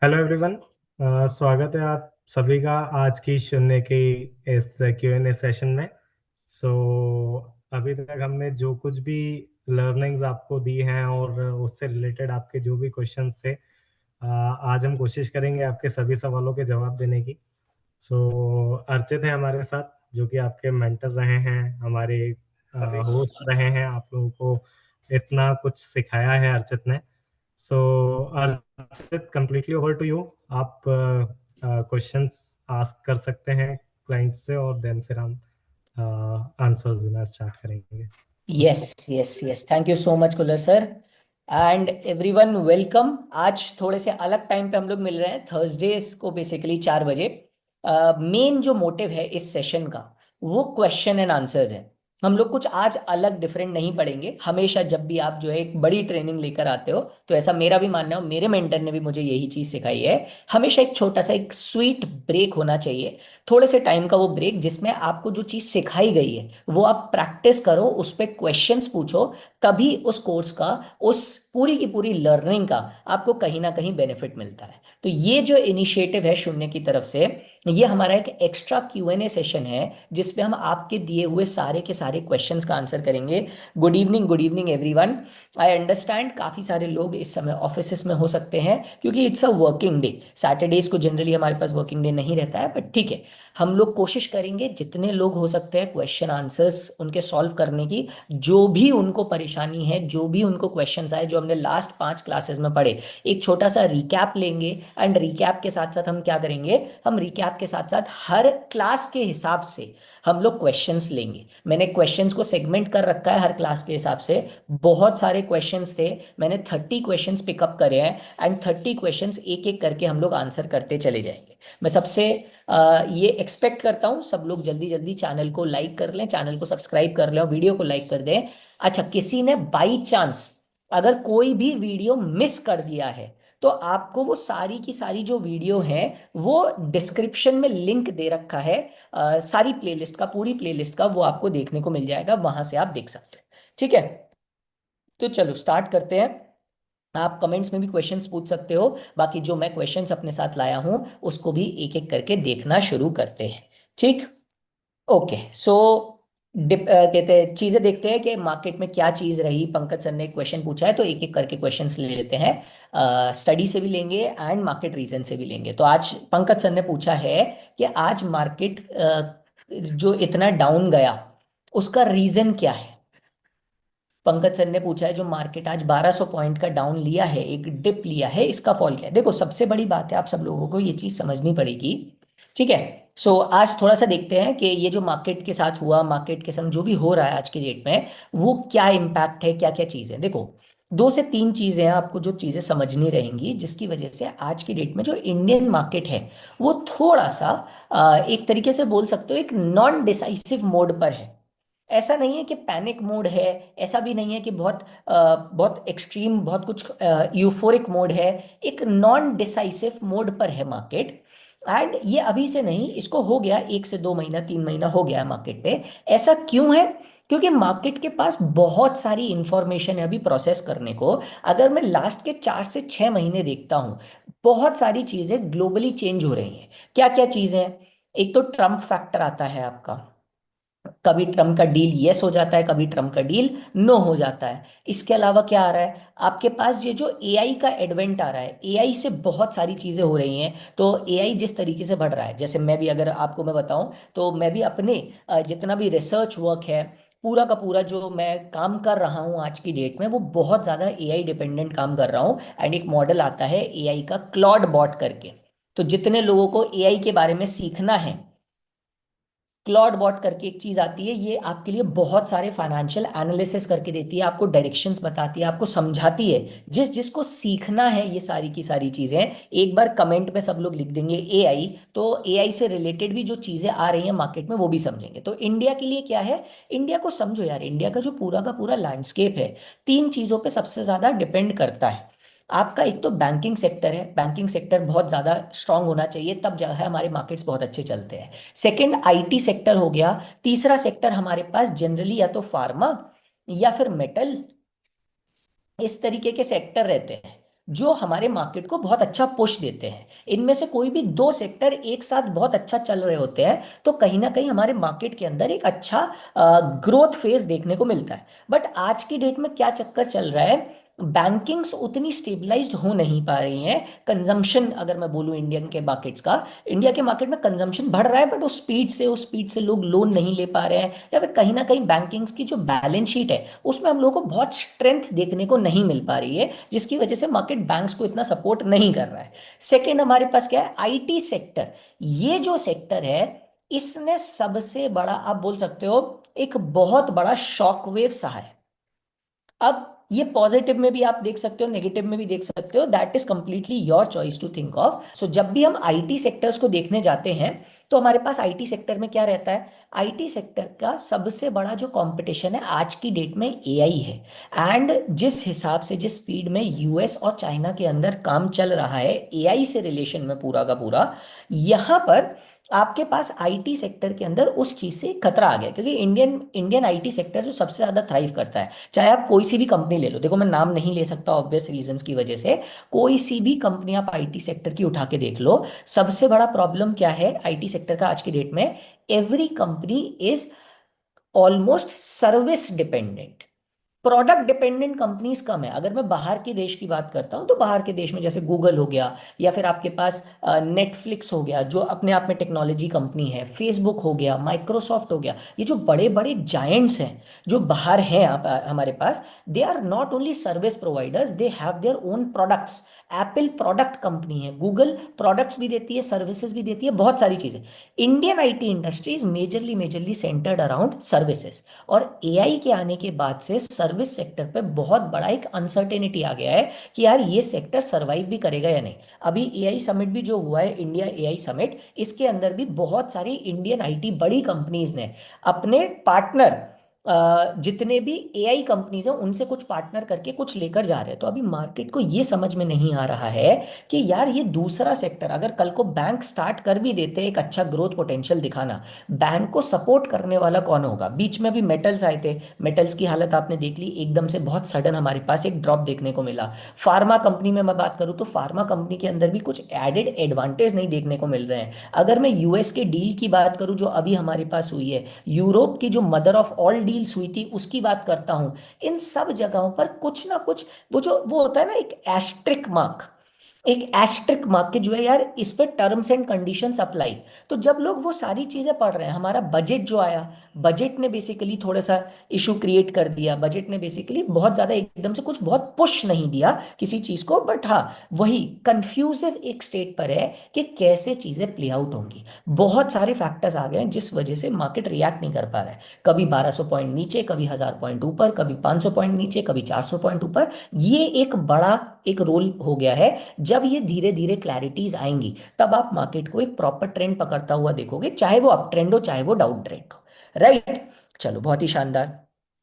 Hello everyone. स्वागत है आप सभी का आज की शून्य की इस Q&A सेशन में। सो अभी तक हमने जो कुछ भी लर्निंग्स आपको दी हैं और उससे रिलेटेड आपके जो भी क्वेश्चंस थे, आज हम कोशिश करेंगे आपके सभी सवालों के जवाब देने की। सो अर्चित है हमारे साथ, जो कि आपके मेंटर रहे हैं, हमारे होस्ट रहे हैं, आप लोगों को इतना कुछ सिखाया है अर्चित ने। So Archit, completely over to you. आप क्वेश्चंस आस्क कर सकते हैं क्लाइंट से, और देन फिर हम आंसर्स देना स्टार्ट करेंगे। Yes yes yes, thank you so much cooler sir. And everyone welcome. आज थोड़े से अलग टाइम पे हम लोग मिल रहे हैं, थर्सडे को बेसिकली 4 बजे। मेन जो मोटिव है इस सेशन का वो क्वेश्चन एंड आंसर्स है। हम लोग कुछ आज अलग डिफरेंट नहीं पढ़ेंगे। हमेशा जब भी आप जो है एक बड़ी ट्रेनिंग लेकर आते हो तो ऐसा मेरा भी मानना है, मेरे मेंटर ने भी मुझे यही चीज सिखाई है। हमेशा एक छोटा सा एक स्वीट ब्रेक होना चाहिए, थोड़े से टाइम का वो ब्रेक, जिसमें आपको जो चीज सिखाई गई है वो आप प्रैक्टिस करो, उस पे क्वेश्चंस पूछो। तभी उस कोर्स का, उस पूरी की पूरी लर्निंग का आपको कहीं ना कहीं बेनिफिट मिलता है। तो ये जो इनिशिएटिव है शून्य की तरफ से, ये हमारा एक एक्स्ट्रा Q&A सेशन है जिसपे हम आपके दिए हुए सारे के सारे क्वेश्चंस का आंसर करेंगे। Good evening everyone. I understand काफी सारे लोग इस समय ऑफिसेस में हो सकते हैं क्योंकि it's a working day. Saturdays को जनरली हमारे पास वर्किंग डे नहीं रहता है, बट ठीक है, हम लोग कोशिश करेंगे जितने लोग हो सकते हैं क्वेश्चन आंसर्स उनके सॉल्व करने की। जो भी उनको परेशानी है, जो भी उनको क्वेश्चंस आए, जो हमने लास्ट 5 क्लासेस में पढ़े, एक छोटा सा रिकैप लेंगे। एंड रिकैप के साथ साथ हम क्या करेंगे, हम रिकैप के साथ साथ हर क्लास के हिसाब से हम लोग क्वेश्चंस लेंगे। मैंने क्वेश्चंस को सेगमेंट कर रखा है हर क्लास के हिसाब से। बहुत सारे क्वेश्चंस थे, मैंने 30 क्वेश्चंस पिकअप करे हैं। एंड 30 क्वेश्चंस एक एक करके हम लोग आंसर करते चले जाएंगे। मैं सबसे ये एक्सपेक्ट करता हूँ सब लोग जल्दी जल्दी चैनल को लाइक कर लें, चैनल को सब्सक्राइब कर लें और वीडियो को लाइक कर दें। अच्छा, किसी ने बाई चांस अगर कोई भी वीडियो मिस कर दिया है तो आपको वो सारी की सारी जो वीडियो है वो डिस्क्रिप्शन में लिंक दे रखा है। सारी प्लेलिस्ट का, पूरी प्लेलिस्ट का वो आपको देखने को मिल जाएगा, वहां से आप देख सकते हो। ठीक है, तो चलो स्टार्ट करते हैं। आप कमेंट्स में भी क्वेश्चंस पूछ सकते हो, बाकी जो मैं क्वेश्चंस अपने साथ लाया हूं उसको भी एक एक करके देखना शुरू करते हैं। ठीक, ओके। सो कहते हैं चीजें देखते हैं कि मार्केट में क्या चीज रही। पंकज सर ने क्वेश्चन पूछा है तो एक एक करके क्वेश्चंस ले लेते हैं। स्टडी से भी लेंगे एंड मार्केट रीजन से भी लेंगे। तो आज पंकज सर ने पूछा है कि आज मार्केट जो इतना डाउन गया उसका रीजन क्या है। पंकज सर ने पूछा है जो मार्केट आज 1200 पॉइंट का डाउन लिया है, एक डिप लिया है, इसका फॉल क्या है। देखो, सबसे बड़ी बात है, आप सब लोगों को ये चीज समझनी पड़ेगी। ठीक है, सो आज थोड़ा सा देखते हैं कि ये जो मार्केट के साथ हुआ, मार्केट के संग जो भी हो रहा है आज की डेट में, वो क्या इम्पैक्ट है, क्या क्या चीजें। देखो, 2 से 3 चीजें हैं आपको जो चीजें समझनी रहेंगी, जिसकी वजह से आज की डेट में जो इंडियन मार्केट है वो थोड़ा सा एक तरीके से बोल सकते हो एक नॉन डिसाइसिव मोड पर है। ऐसा नहीं है कि पैनिक मोड है, ऐसा भी नहीं है कि बहुत एक्सट्रीम, बहुत कुछ यूफोरिक मोड है। एक नॉन डिसाइसिव मोड पर है मार्केट। एंड ये अभी से नहीं, इसको हो गया 1 से 2 महीना, 3 महीना हो गया है मार्केट पे। ऐसा क्यों है? क्योंकि मार्केट के पास बहुत सारी इंफॉर्मेशन है अभी प्रोसेस करने को। अगर मैं लास्ट के 4 से 6 महीने देखता हूं, बहुत सारी चीजें ग्लोबली चेंज हो रही हैं। क्या क्या चीजें हैं? एक तो ट्रम्प फैक्टर आता है आपका। कभी ट्रम्प का डील यस हो जाता है, कभी ट्रम्प का डील नो हो जाता है। इसके अलावा क्या आ रहा है आपके पास, ये जो एआई का एडवेंट आ रहा है, एआई से बहुत सारी चीजें हो रही हैं। तो एआई जिस तरीके से बढ़ रहा है, जैसे मैं भी अगर आपको मैं बताऊं, तो मैं भी अपने जितना भी रिसर्च वर्क है, पूरा का पूरा जो मैं काम कर रहा हूं आज की डेट में, वो बहुत ज्यादा एआई डिपेंडेंट काम कर रहा हूं। एंड एक मॉडल आता है एआई का, क्लॉड बॉट करके। तो जितने लोगों को एआई के बारे में सीखना है, क्लॉड बॉट करके एक चीज आती है, ये आपके लिए बहुत सारे फाइनेंशियल एनालिसिस करके देती है, आपको डायरेक्शंस बताती है, आपको समझाती है। जिस जिसको सीखना है ये सारी की सारी चीजें, एक बार कमेंट में सब लोग लिख देंगे एआई, तो एआई से रिलेटेड भी जो चीजें आ रही हैं मार्केट में वो भी समझेंगे। तो इंडिया के लिए क्या है, इंडिया को समझो यार, इंडिया का जो पूरा का पूरा लैंडस्केप है, 3 चीजों पे सबसे ज्यादा डिपेंड करता है। आपका एक तो बैंकिंग सेक्टर है, बैंकिंग सेक्टर बहुत ज्यादा स्ट्रांग होना चाहिए, तब जो है हमारे मार्केट्स बहुत अच्छे चलते हैं। सेकंड आईटी सेक्टर हो गया। तीसरा सेक्टर हमारे पास जनरली या तो फार्मा या फिर मेटल, इस तरीके के सेक्टर रहते हैं। जो हमारे मार्केट को बहुत अच्छा पुश देते हैं। इनमें से कोई भी दो सेक्टर एक साथ बहुत अच्छा चल रहे होते हैं तो कहीं ना कहीं हमारे मार्केट के अंदर एक अच्छा ग्रोथ फेज देखने को मिलता है। बट आज की डेट में क्या चक्कर चल रहा है, बैंकिंग्स उतनी स्टेबलाइज्ड हो नहीं पा रही हैं। कंजम्पशन, अगर मैं बोलूं इंडियन के मार्केट्स का, इंडिया के मार्केट में कंजम्पशन बढ़ रहा है बट उस स्पीड से लोग लोन नहीं ले पा रहे हैं, या फिर कहीं ना कहीं बैंकिंग्स की जो बैलेंस शीट है उसमें हम लोगों को बहुत स्ट्रेंथ देखने को नहीं मिल पा रही है, जिसकी वजह से मार्केट बैंक्स को इतना सपोर्ट नहीं कर रहा है। सेकेंड हमारे पास क्या है, आईटी सेक्टर। ये जो सेक्टर है, इसने सबसे बड़ा, आप बोल सकते हो, एक बहुत बड़ा शॉक वेव सहा है। अब ये पॉजिटिव में भी आप देख सकते हो, नेगेटिव में भी देख सकते हो, that is completely your choice to think of. So जब भी हम आईटी सेक्टर्स को देखने जाते हैं तो हमारे पास आईटी सेक्टर में क्या रहता है, आईटी सेक्टर का सबसे बड़ा जो कंपटीशन है आज की डेट में एआई है। एंड जिस हिसाब से, जिस स्पीड में यूएस और चाइना के अंदर काम चल रहा है एआई से रिलेशन में पूरा का पूरा, यहाँ पर आपके पास आईटी सेक्टर के अंदर उस चीज से खतरा आ गया, क्योंकि इंडियन इंडियन आईटी सेक्टर जो सबसे ज्यादा थ्राइव करता है, चाहे आप कोई सी भी कंपनी ले लो, देखो मैं नाम नहीं ले सकता ऑब्वियस रीजंस की वजह से, कोई सी भी कंपनी आप आईटी सेक्टर की उठा के देख लो, सबसे बड़ा प्रॉब्लम क्या है आईटी सेक्टर का आज की डेट में, every company is almost service dependent. Product dependent companies कम है। अगर मैं बाहर के देश की बात करता हूं तो बाहर के देश में जैसे गूगल हो गया, या फिर आपके पास नेटफ्लिक्स हो गया जो अपने आप में टेक्नोलॉजी कंपनी है, फेसबुक हो गया, माइक्रोसॉफ्ट हो गया, ये जो बड़े बड़े जायंट्स हैं जो बाहर हैं हमारे पास, they are not only service providers, they have their own products. Apple product company है, गूगल प्रोडक्ट्स भी देती है, सर्विसेज भी देती है, बहुत सारी चीजें। Indian IT industry is majorly majorly centred around services. और एआई के आने के बाद से सर्विस सेक्टर पे बहुत बड़ा एक अनसर्टेनिटी आ गया है कि यार ये सेक्टर सरवाइव भी करेगा या नहीं। अभी एआई समिट भी जो हुआ है, इंडिया एआई समिट, इसके अंदर भी बहुत सारी इंडियन आईटी बड़ी कंपनीज ने अपने पार्टनर, जितने भी एआई कंपनीज हैं उनसे कुछ पार्टनर करके कुछ लेकर जा रहे हैं। तो अभी मार्केट को ये समझ में नहीं आ रहा है कि यार ये दूसरा सेक्टर, अगर कल को बैंक स्टार्ट कर भी देते हैं एक अच्छा ग्रोथ पोटेंशियल दिखाना, बैंक को सपोर्ट करने वाला कौन होगा। बीच में भी मेटल्स आए थे, मेटल्स की हालत आपने देख ली, एकदम से बहुत सडन हमारे पास एक ड्रॉप देखने को मिला। फार्मा कंपनी में मैं बात करूं तो फार्मा कंपनी के अंदर भी कुछ एडेड एडवांटेज नहीं देखने को मिल रहे हैं। अगर मैं यूएस के डील की बात करूं जो अभी हमारे पास हुई है, यूरोप की जो मदर ऑफ ऑल डील्स हुई थी उसकी बात करता हूं, इन सब जगहों पर कुछ ना कुछ, वो होता है ना एक एस्ट्रिक मार्क, एक एस्ट्रिक मार्क के जो है यार इस पे टर्म्स एंड कंडीशंस अप्लाई। तो जब लोग वो सारी चीजें पढ़ रहे हैं, हमारा बजट जो आया, बजट ने बेसिकली थोड़ा सा इशू क्रिएट कर दिया, बजट ने बेसिकली बहुत ज्यादा एकदम से कुछ बहुत पुश नहीं दिया किसी चीज को, बट हाँ वही कंफ्यूजिव एक स्टेट पर है कि कैसे चीजें प्ले आउट होंगी। बहुत सारे फैक्टर्स आ गए हैं जिस वजह से मार्केट रिएक्ट नहीं कर पा रहा है, कभी 1200 पॉइंट नीचे, कभी 1000 पॉइंट ऊपर, कभी 500 पॉइंट नीचे, कभी 400 पॉइंट ऊपर। ये एक बड़ा एक रोल हो गया है। जब ये धीरे धीरे क्लैरिटीज आएंगी तब आप मार्केट को एक प्रॉपर ट्रेंड पकड़ता हुआ देखोगे, चाहे वो अप ट्रेंड हो चाहे वो डाउन ट्रेंड हो। राइट, चलो बहुत ही शानदार।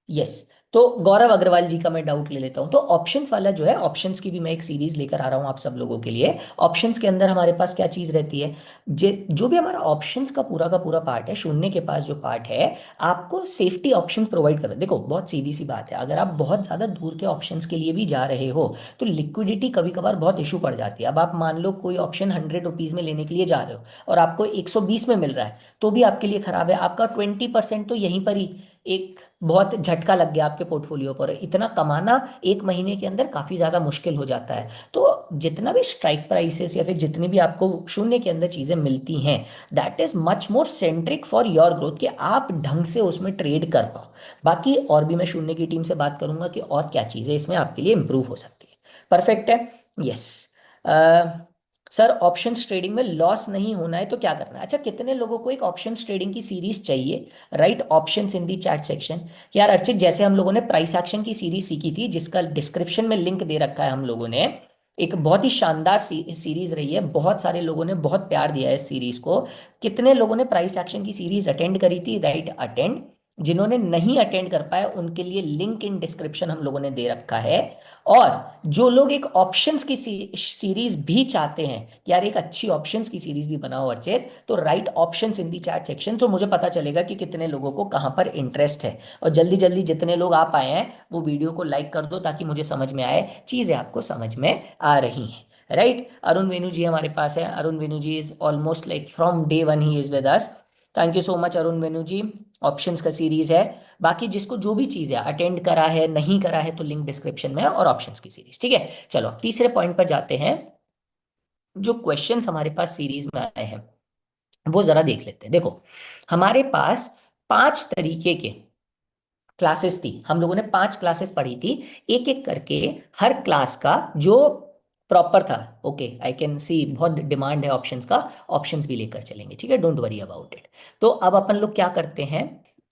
यस, तो गौरव अग्रवाल जी का मैं डाउट ले लेता हूं। तो ऑप्शंस वाला जो है, ऑप्शंस की भी मैं एक सीरीज लेकर आ रहा हूं आप सब लोगों के लिए। ऑप्शंस के अंदर हमारे पास क्या चीज रहती है, जो भी हमारा ऑप्शंस का पूरा पार्ट है, शून्य के पास जो पार्ट है, आपको सेफ्टी ऑप्शंस प्रोवाइड कर। देखो बहुत सीधी सी बात है, अगर आप बहुत ज्यादा दूर के ऑप्शंस के लिए भी जा रहे हो तो लिक्विडिटी कभी कभार बहुत इशू पड़ जाती है। अब आप मान लो कोई ऑप्शन 100 रुपीज में लेने के लिए जा रहे हो और आपको 120 में मिल रहा है, तो भी आपके लिए खराब है। आपका 20% तो यहीं पर ही एक बहुत झटका लग गया आपके पोर्टफोलियो पर। इतना कमाना एक महीने के अंदर काफी ज्यादा मुश्किल हो जाता है। तो जितना भी स्ट्राइक प्राइसेस या फिर जितनी भी आपको शून्य के अंदर चीजें मिलती हैं, that is much more centric for your growth, कि आप ढंग से उसमें ट्रेड कर पाओ। बाकी और भी मैं शून्य की टीम से बात करूंगा कि और क्या चीजें इसमें आपके लिए इंप्रूव हो सकती है। परफेक्ट है। यस सर, ऑप्शंस ट्रेडिंग में लॉस नहीं होना है तो क्या करना है। अच्छा, कितने लोगों को एक ऑप्शंस ट्रेडिंग की सीरीज चाहिए, right options in the chat section. यार अर्चित, जैसे हम लोगों ने प्राइस एक्शन की सीरीज सीखी थी जिसका डिस्क्रिप्शन में लिंक दे रखा है हम लोगों ने, एक बहुत ही शानदार सीरीज रही है, बहुत सारे लोगों ने बहुत प्यार दिया है इस सीरीज को। कितने लोगों ने प्राइस एक्शन की सीरीज अटेंड करी थी, राइट अटेंड। जिन्होंने नहीं अटेंड कर पाए उनके लिए लिंक इन डिस्क्रिप्शन हम लोगों ने दे रखा है। और जो लोग एक ऑप्शंस की सीरीज भी चाहते हैं कि यार एक अच्छी ऑप्शंस की सीरीज भी बनाओ अर्चित, तो right options in the chat section, तो मुझे पता चलेगा कि कितने लोगों को कहाँ पर इंटरेस्ट है। और जल्दी जल्दी जितने लोग आ पाए हैं वो वीडियो को लाइक कर दो, ताकि मुझे समझ में आए चीजें आपको समझ में आ रही हैं। राइट, अरुण वेणु जी हमारे पास है। Arun Venu ji is almost like from day one he is with us. Thank you so much Arun Venu ji. Options का सीरीज है। बाकी जिसको जो भी चीज है अटेंड करा है नहीं करा है तो लिंक डिस्क्रिप्शन में है, और ऑप्शंस की सीरीज। ठीक है, चलो अब तीसरे पॉइंट पर जाते हैं। जो क्वेश्चंस हमारे पास सीरीज में आए हैं वो जरा देख लेते हैं। देखो, हमारे पास 5 तरीके के क्लासेस थी, हम लोगों ने 5 क्लासेस पढ़ी थी। एक एक करके हर क्लास का जो प्रॉपर था। ओके, आई कैन सी बहुत डिमांड है ऑप्शंस का, ऑप्शंस भी लेकर चलेंगे। ठीक है, डोंट वरी अबाउट इट। तो अब अपन लोग क्या करते हैं,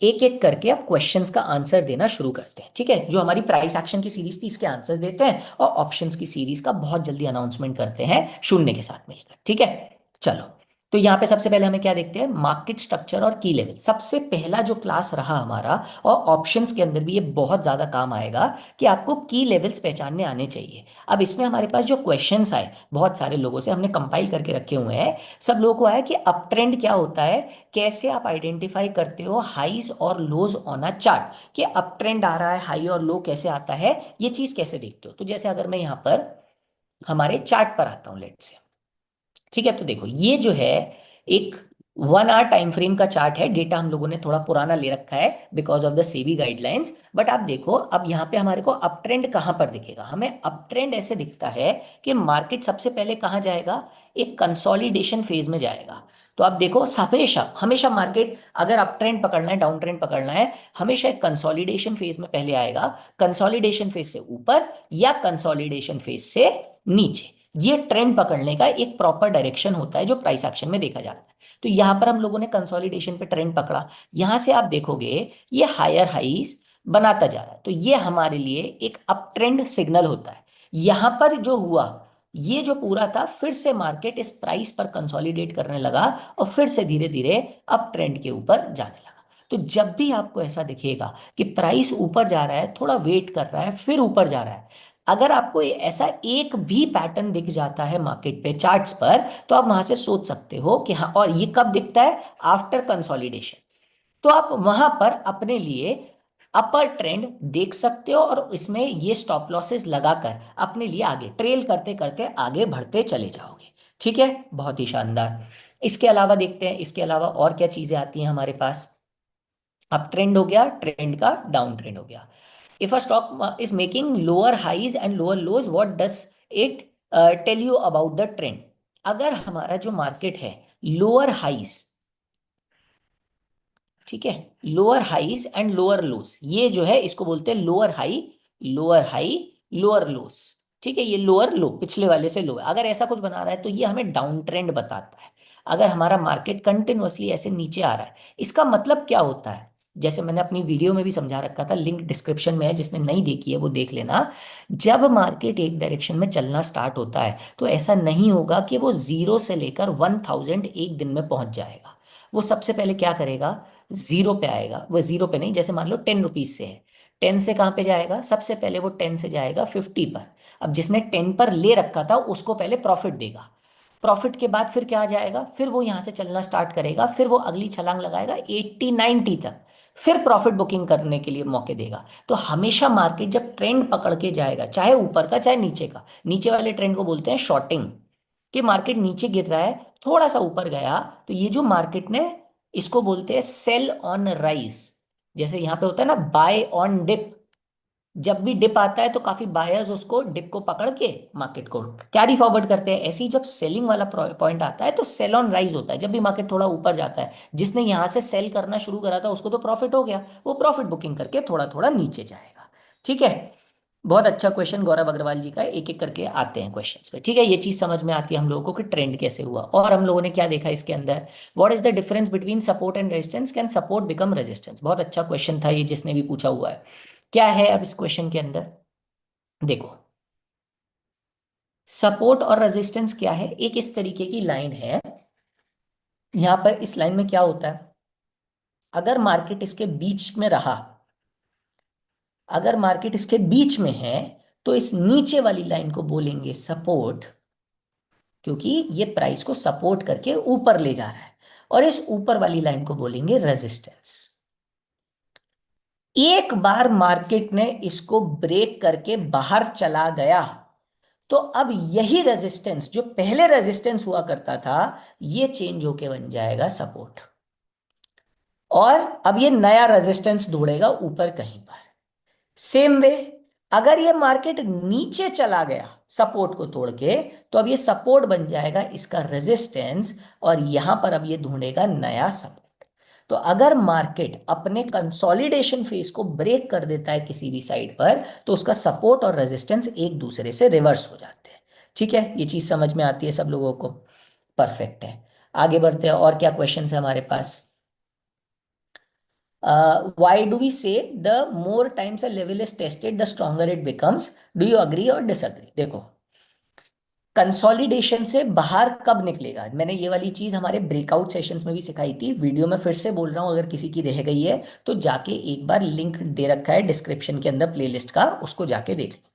एक एक करके अब क्वेश्चंस का आंसर देना शुरू करते हैं। ठीक है, जो हमारी प्राइस एक्शन की सीरीज थी इसके आंसर्स देते हैं, और ऑप्शंस की सीरीज का बहुत जल्दी अनाउंसमेंट करते हैं शून्य के साथ मिलकर। ठीक है, चलो। तो यहाँ पे सबसे पहले हमें क्या देखते हैं, मार्केट स्ट्रक्चर और की लेवल। सबसे पहला जो क्लास रहा हमारा, और ऑप्शंस के अंदर भी ये बहुत ज्यादा काम आएगा, कि आपको की लेवल्स पहचानने आने चाहिए। अब इसमें हमारे पास जो क्वेश्चंस आए बहुत सारे लोगों से, हमने कंपाइल करके रखे हुए हैं। सब लोगों को आया कि अप ट्रेंड क्या होता है, कैसे आप आइडेंटिफाई करते हो हाईज और लोज ऑन अ चार्ट, कि अप ट्रेंड आ रहा है, हाई और लो कैसे आता है, ये चीज कैसे देखते हो। तो जैसे अगर मैं यहाँ पर हमारे चार्ट पर आता हूँ लेट से। ठीक है, तो देखो ये जो है एक 1 आवर टाइम फ्रेम का चार्ट है। डेटा हम लोगों ने थोड़ा पुराना ले रखा है because of the SEBI guidelines. But आप देखो, अब यहाँ पे हमारे को अप ट्रेंड कहाँ पर दिखेगा, हमें अप ट्रेंड ऐसे दिखता है कि मार्केट सबसे पहले कहाँ जाएगा, एक कंसोलिडेशन फेज में जाएगा। तो आप देखो, हमेशा हमेशा मार्केट अगर अप ट्रेंड पकड़ना है डाउन ट्रेंड पकड़ना है, हमेशा एक कंसोलिडेशन फेज में पहले आएगा। कंसोलिडेशन फेज से ऊपर या कंसोलिडेशन फेज से नीचे, ये ट्रेंड पकड़ने का एक प्रॉपर डायरेक्शन होता है जो प्राइस एक्शन में देखा जाता है। तो यहां पर हम लोगों ने कंसोलिडेशन पे ट्रेंड पकड़ा। यहां से आप देखोगे ये हायर हाइस बनाता जा रहा है, तो ये हमारे लिए एक अप ट्रेंड सिग्नल होता है। यहां पर जो हुआ, ये जो पूरा था, फिर से मार्केट इस प्राइस पर कंसोलिडेट करने लगा, और फिर से धीरे धीरे अप ट्रेंड के ऊपर जाने लगा। तो जब भी आपको ऐसा दिखेगा कि प्राइस ऊपर जा रहा है, थोड़ा वेट कर रहा है, फिर ऊपर जा रहा है, अगर आपको ऐसा एक भी पैटर्न दिख जाता है मार्केट पे चार्ट्स पर, तो आप वहां से सोच सकते हो कि हाँ, और ये कब दिखता है, आफ्टर कंसोलिडेशन। तो आप वहां पर अपने लिए अपर ट्रेंड देख सकते हो, और इसमें ये स्टॉप लॉसेस लगाकर अपने लिए आगे ट्रेल करते करते आगे बढ़ते चले जाओगे। ठीक है, बहुत ही शानदार। इसके अलावा देखते हैं, इसके अलावा और क्या चीजें आती हैं हमारे पास। अप ट्रेंड हो गया, ट्रेंड का डाउन ट्रेंड हो गया। If a stock is making lower highs and lower lows, what does it tell you about the trend? अगर हमारा जो मार्केट है लोअर हाइस, ठीक है, लोअर हाइस एंड लोअर लोस, ये जो है इसको बोलते हैं lower high, lower high, lower loss. ठीक है, ये लोअर लो पिछले वाले से लो, अगर ऐसा कुछ बना रहा है तो ये हमें डाउन ट्रेंड बताता है। अगर हमारा मार्केट कंटिन्यूअसली ऐसे नीचे आ रहा है, इसका मतलब क्या होता है, जैसे मैंने अपनी वीडियो में भी समझा रखा था, लिंक डिस्क्रिप्शन में है, जिसने नहीं देखी है वो देख लेना। जब मार्केट एक डायरेक्शन में चलना स्टार्ट होता है तो ऐसा नहीं होगा कि वो 0 से लेकर 1000 एक दिन में पहुंच जाएगा। वो सबसे पहले क्या करेगा, जीरो पे आएगा। वो जीरो पे नहीं, जैसे मान लो 10 रुपीज से है, 10 से कहाँ पे जाएगा, सबसे पहले वो 10 से जाएगा 50 पर। अब जिसने 10 पर ले रखा था उसको पहले प्रॉफिट देगा। प्रॉफिट के बाद फिर क्या आ जाएगा, फिर वो यहां से चलना स्टार्ट करेगा, फिर वो अगली छलांग लगाएगा 80 90 तक, फिर प्रॉफिट बुकिंग करने के लिए मौके देगा। तो हमेशा मार्केट जब ट्रेंड पकड़ के जाएगा, चाहे ऊपर का चाहे नीचे का, नीचे वाले ट्रेंड को बोलते हैं शॉर्टिंग, कि मार्केट नीचे गिर रहा है, थोड़ा सा ऊपर गया, तो ये जो मार्केट ने, इसको बोलते हैं सेल ऑन राइज। जैसे यहां पे होता है ना बाय ऑन डिप, जब भी डिप आता है तो काफी बायर्स उसको डिप को पकड़ के मार्केट को कैरी फॉरवर्ड करते हैं। ऐसे ही जब सेलिंग वाला पॉइंट आता है तो सेल ऑन राइज होता है, जब भी मार्केट थोड़ा ऊपर जाता है, जिसने यहां से सेल करना शुरू करा था उसको तो प्रॉफिट हो गया, वो प्रॉफिट बुकिंग करके थोड़ा थोड़ा नीचे जाएगा। ठीक है, बहुत अच्छा क्वेश्चन गौरव अग्रवाल जी का है। एक एक करके आते हैं क्वेश्चंस पे। ठीक है, ये चीज समझ में आती है हम लोगों को कि ट्रेंड कैसे हुआ, और हम लोगों ने क्या देखा इसके अंदर, what is the difference between support and resistance, can support become resistance. बहुत अच्छा क्वेश्चन था ये, जिसने भी पूछा हुआ है। क्या है अब इस क्वेश्चन के अंदर, देखो, सपोर्ट और रेजिस्टेंस क्या है, एक इस तरीके की लाइन है। यहां पर इस लाइन में क्या होता है, अगर मार्केट इसके बीच में रहा, अगर मार्केट इसके बीच में है, तो इस नीचे वाली लाइन को बोलेंगे सपोर्ट, क्योंकि ये प्राइस को सपोर्ट करके ऊपर ले जा रहा है। और इस ऊपर वाली लाइन को बोलेंगे रेजिस्टेंस। एक बार मार्केट ने इसको ब्रेक करके बाहर चला गया, तो अब यही रेजिस्टेंस जो पहले रेजिस्टेंस हुआ करता था, ये चेंज होके बन जाएगा सपोर्ट। और अब ये नया रेजिस्टेंस ढूंढेगा ऊपर कहीं पर। सेम वे, अगर ये मार्केट नीचे चला गया सपोर्ट को तोड़ के, तो अब ये सपोर्ट बन जाएगा इसका रेजिस्टेंस, और यहां पर अब ये ढूंढेगा नया सपोर्ट। तो अगर मार्केट अपने कंसोलिडेशन फेज को ब्रेक कर देता है किसी भी साइड पर, तो उसका सपोर्ट और रेजिस्टेंस एक दूसरे से रिवर्स हो जाते हैं। ठीक है, ये चीज समझ में आती है सब लोगों को? परफेक्ट है। आगे बढ़ते हैं, और क्या क्वेश्चन है हमारे पास? Why do we say the more times a level is tested, the stronger it becomes? Do you agree or disagree? देखो, कंसोलिडेशन से बाहर कब निकलेगा, मैंने ये वाली चीज हमारे ब्रेकआउट सेशंस में भी सिखाई थी, वीडियो में फिर से बोल रहा हूं, अगर किसी की रह गई है तो जाके एक बार लिंक दे रखा है डिस्क्रिप्शन के अंदर प्लेलिस्ट का, उसको जाके देख लो।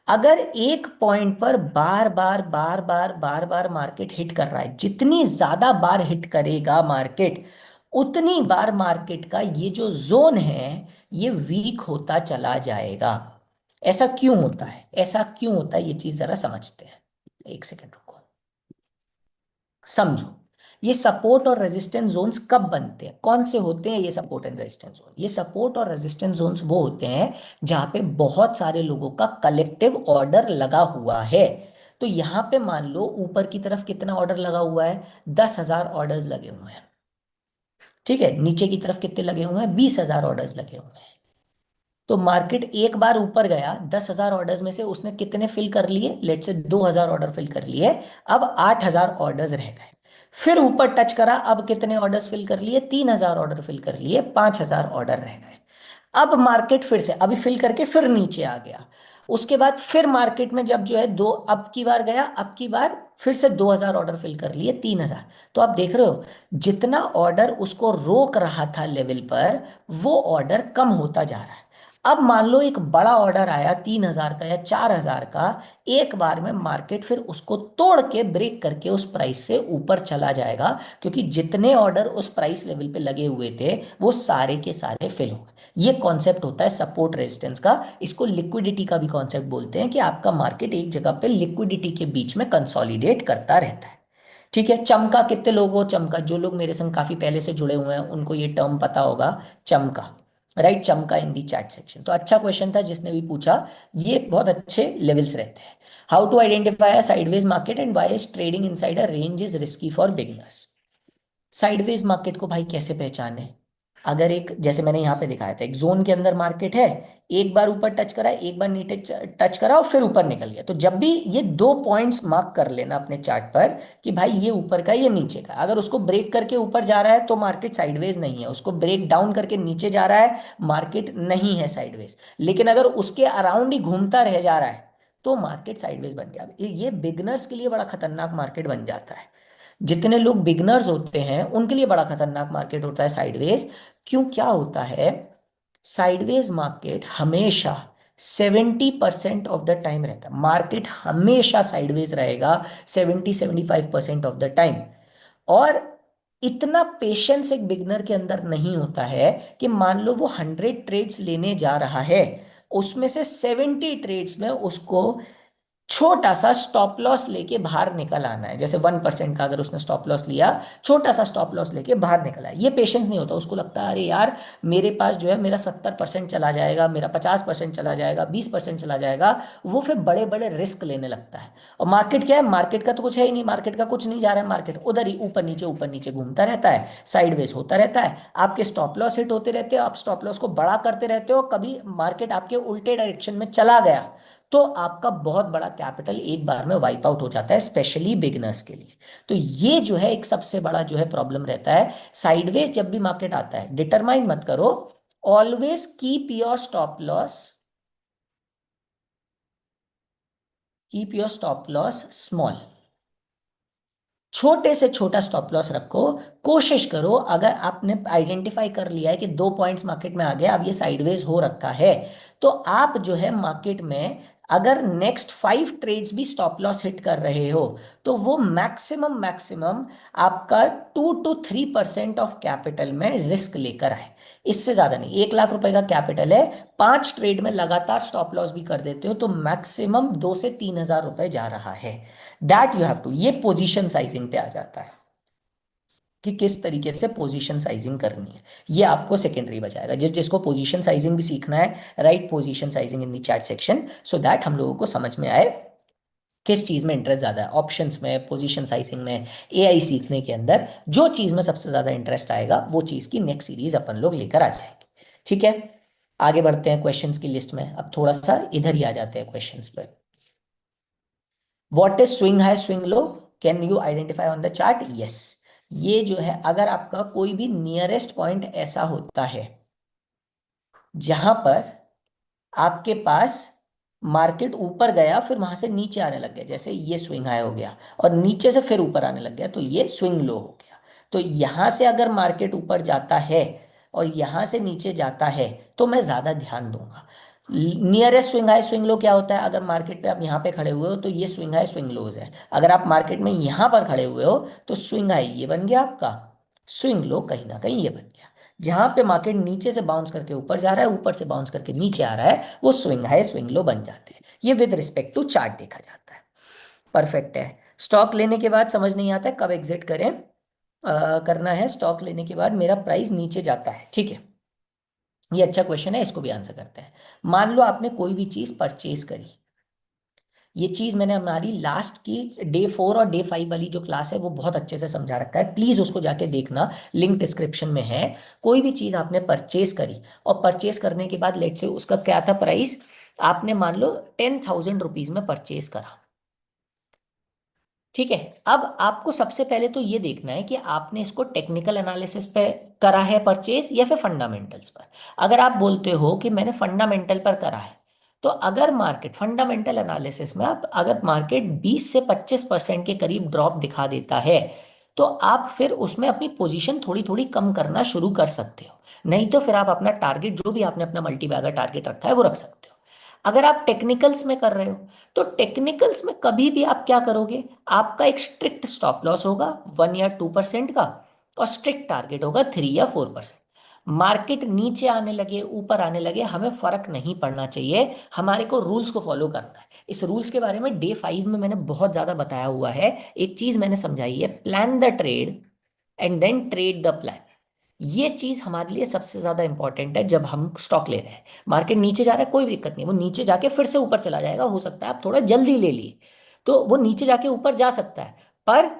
अगर एक पॉइंट पर बार बार बार बार बार बार मार्केट हिट कर रहा है, जितनी ज्यादा बार हिट करेगा मार्केट, उतनी बार मार्केट का ये जो जोन है ये वीक होता चला जाएगा। ऐसा क्यों होता है, ऐसा क्यों होता है, ये चीज जरा समझते हैं। एक सेकंड रुको, समझो। ये सपोर्ट और रेजिस्टेंस जोन्स कब बनते हैं, कौन से होते हैं ये सपोर्ट एंड रेजिस्टेंस जोन? ये सपोर्ट और रेजिस्टेंस जोन्स वो होते हैं जहां पे बहुत सारे लोगों का कलेक्टिव ऑर्डर लगा हुआ है। तो यहां पे मान लो ऊपर की तरफ कितना ऑर्डर लगा हुआ है, 10,000 ऑर्डर्स लगे हुए हैं। ठीक है, नीचे की तरफ कितने लगे हुए हैं, 20,000 ऑर्डर्स लगे हुए हैं। तो मार्केट एक बार ऊपर गया, 10,000 ऑर्डर्स में से उसने कितने फिल कर लिए, लेट से 2,000 ऑर्डर फिल कर लिए। अब 8,000 ऑर्डर्स रह गए। फिर ऊपर टच करा, अब कितने ऑर्डर्स फिल कर लिए, 3,000 ऑर्डर फिल कर लिए, 5,000 ऑर्डर रह गए। अब मार्केट फिर से अभी फिल करके फिर नीचे आ गया। उसके बाद फिर मार्केट में जब जो है दो, अब की बार गया, अब की बार फिर से 2,000 ऑर्डर फिल कर लिए, 3,000। तो आप देख रहे हो, जितना ऑर्डर उसको रोक रहा था लेवल पर, वो ऑर्डर कम होता जा रहा है। अब मान लो एक बड़ा ऑर्डर आया 3,000 का या 4,000 का, एक बार में मार्केट फिर उसको तोड़ के ब्रेक करके उस प्राइस से ऊपर चला जाएगा, क्योंकि जितने ऑर्डर उस प्राइस लेवल पे लगे हुए थे वो सारे के सारे फिल हो गए। ये कॉन्सेप्ट होता है सपोर्ट रेजिस्टेंस का। इसको लिक्विडिटी का भी कॉन्सेप्ट बोलते हैं, कि आपका मार्केट एक जगह पे लिक्विडिटी के बीच में कंसोलिडेट करता रहता है। ठीक है, चमका कितने लोग हो, चमका जो लोग मेरे संग काफी पहले से जुड़े हुए हैं उनको ये टर्म पता होगा, चमका। राइट, चमका इन दी चैट सेक्शन। तो अच्छा क्वेश्चन था जिसने भी पूछा, ये बहुत अच्छे लेवल्स रहते हैं। How to identify a sideways market and why is trading inside a range is risky for beginners? Sideways market को भाई कैसे पहचाने? अगर एक, जैसे मैंने यहां पे दिखाया था, एक जोन के अंदर मार्केट है, एक बार ऊपर टच करा, एक बार नीचे टच करा और फिर ऊपर निकल गया, तो जब भी ये दो पॉइंट्स मार्क कर लेना अपने चार्ट पर कि भाई ये ऊपर का ये नीचे का, अगर उसको ब्रेक करके ऊपर जा रहा है तो मार्केट साइडवेज नहीं है, उसको ब्रेक डाउन करके नीचे जा रहा है, मार्केट नहीं है साइडवेज। लेकिन अगर उसके अराउंड ही घूमता रह जा रहा है तो मार्केट साइडवेज बन गया। ये बिगनर्स के लिए बड़ा खतरनाक मार्केट बन जाता है। जितने लोग बिगनर्स होते हैं उनके लिए बड़ा खतरनाक मार्केट होता है साइडवेज। क्यों, क्या होता है? साइडवेज मार्केट हमेशा 70% ऑफ द टाइम रहता है, मार्केट हमेशा साइडवेज रहेगा 70-75% ऑफ द टाइम। और इतना पेशेंस एक बिगनर के अंदर नहीं होता है कि मान लो वो 100 ट्रेड्स लेने जा रहा है, उसमें से 70 ट्रेड्स में उसको छोटा सा स्टॉप लॉस लेके बाहर निकल आना है। जैसे 1% का अगर उसने स्टॉप लॉस लिया, छोटा सा स्टॉप लॉस लेके बाहर निकला है, ये पेशेंस नहीं होता। उसको लगता है अरे यार, मेरे पास जो है मेरा 70% चला जाएगा, मेरा 50% चला जाएगा, 20% चला जाएगा। वो फिर बड़े बड़े रिस्क लेने लगता है। और मार्केट क्या है, मार्केट का तो कुछ है ही नहीं, मार्केट का कुछ नहीं जा रहा है, मार्केट उधर ही ऊपर नीचे घूमता रहता है, साइडवेज होता रहता है। आपके स्टॉप लॉस हिट होते रहते हो, आप स्टॉप लॉस को बड़ा करते रहते हो, कभी मार्केट आपके उल्टे डायरेक्शन में चला गया तो आपका बहुत बड़ा कैपिटल एक बार में वाइप आउट हो जाता है, स्पेशली बिगनर्स के लिए। तो ये जो है एक सबसे बड़ा जो है प्रॉब्लम रहता है। साइडवेज जब भी मार्केट आता है, डिटरमाइन मत करो, always keep your stop loss small. छोटे से छोटा स्टॉप लॉस रखो। कोशिश करो, अगर आपने आइडेंटिफाई कर लिया है कि 2 पॉइंट्स मार्केट में आ गया, अब ये साइडवेज हो रखा है, तो आप जो है मार्केट में अगर नेक्स्ट 5 ट्रेड्स भी स्टॉप लॉस हिट कर रहे हो, तो वो मैक्सिमम मैक्सिमम आपका 2 to 3% ऑफ कैपिटल में रिस्क लेकर आए। इससे ज्यादा नहीं। 1 लाख रुपए का कैपिटल है, 5 ट्रेड में लगातार स्टॉप लॉस भी कर देते हो, तो मैक्सिमम 2 से 3 हजार रुपए जा रहा है। दैट यू हैव टू, ये पोजीशन साइजिंग पे आ जाता है कि किस तरीके से पोजीशन साइजिंग करनी है। ये आपको सेकेंडरी बचाएगा। जिसको पोजीशन साइजिंग भी सीखना है, right position sizing in the chat section, so that हम लोगों को समझ में आए किस चीज में इंटरेस्ट ज्यादा है, ऑप्शंस में, पोजीशन साइजिंग में, एआई सीखने के अंदर जो चीज में सबसे ज्यादा इंटरेस्ट आएगा वो चीज की नेक्स्ट सीरीज अपन लोग लेकर आ जाएंगे। ठीक है, आगे बढ़ते हैं क्वेश्चंस की लिस्ट में। अब थोड़ा सा इधर ही आ जाते हैं क्वेश्चंस पे। What is swing high swing low, can you identify on the chart? Yes. ये जो है, अगर आपका कोई भी नियरेस्ट पॉइंट ऐसा होता है जहां पर आपके पास मार्केट ऊपर गया फिर वहां से नीचे आने लग गया, जैसे ये स्विंग हाई हो गया और नीचे से फिर ऊपर आने लग गया, तो ये स्विंग लो हो गया। तो यहां से अगर मार्केट ऊपर जाता है और यहां से नीचे जाता है तो मैं ज्यादा ध्यान दूंगा। Nearest swing high swing low क्या होता है? अगर मार्केट पे आप यहाँ पे खड़े हुए हो तो ये स्विंग हाई स्विंग लोज है। अगर आप मार्केट में यहाँ पर खड़े हुए हो तो स्विंग हाई ये बन गया आपका, स्विंग लो कहीं ना कहीं ये बन गया। जहां पे मार्केट नीचे से बाउंस करके ऊपर जा रहा है, ऊपर से बाउंस करके नीचे आ रहा है, वो स्विंग हाई स्विंग लो बन जाते हैं। ये विद रिस्पेक्ट टू चार्ट देखा जाता है। परफेक्ट है। स्टॉक लेने के बाद समझ नहीं आता है कब एग्जिट करें। करना है स्टॉक लेने के बाद मेरा प्राइस नीचे जाता है, ठीक है, ये अच्छा क्वेश्चन है, इसको भी आंसर करते हैं। मान लो आपने कोई भी चीज परचेज करी। ये चीज मैंने हमारी लास्ट की डे 4 और डे 5 वाली जो क्लास है वो बहुत अच्छे से समझा रखा है, प्लीज उसको जाके देखना, लिंक डिस्क्रिप्शन में है। कोई भी चीज आपने परचेज करी और परचेज करने के बाद लेट से उसका क्या था प्राइस, आपने मान लो 10,000 रुपीज में परचेज करा। ठीक है, अब आपको सबसे पहले तो ये देखना है कि आपने इसको टेक्निकल एनालिसिस पे करा है परचेज या फिर फंडामेंटल्स पर। अगर आप बोलते हो कि मैंने फंडामेंटल पर करा है, तो अगर मार्केट फंडामेंटल एनालिसिस में आप अगर मार्केट 20 से 25% के करीब ड्रॉप दिखा देता है, तो आप फिर उसमें अपनी पोजीशन थोड़ी थोड़ी कम करना शुरू कर सकते हो। नहीं तो फिर आप अपना टारगेट, जो भी आपने अपना मल्टी बैगर टारगेट रखा है, वो रख सकते हो। अगर आप टेक्निकल्स में कर रहे हो, तो टेक्निकल्स में कभी भी आप क्या करोगे, आपका एक स्ट्रिक्ट स्टॉप लॉस होगा 1 या 2% का, और स्ट्रिक्ट टारगेट होगा 3 या 4%। मार्केट नीचे आने लगे ऊपर आने लगे, हमें फर्क नहीं पड़ना चाहिए, हमारे को रूल्स को फॉलो करना है। इस रूल्स के बारे में डे 5 में मैंने बहुत ज्यादा बताया हुआ है। एक चीज मैंने समझाई है, plan the trade and then trade the plan. ये चीज हमारे लिए सबसे ज्यादा इंपॉर्टेंट है जब हम स्टॉक ले रहे हैं। मार्केट नीचे जा रहा है कोई दिक्कत नहीं, वो नीचे जाके फिर से ऊपर चला जाएगा, हो सकता है आप थोड़ा जल्दी ले लिए, तो वो नीचे जाके ऊपर जा सकता है। पर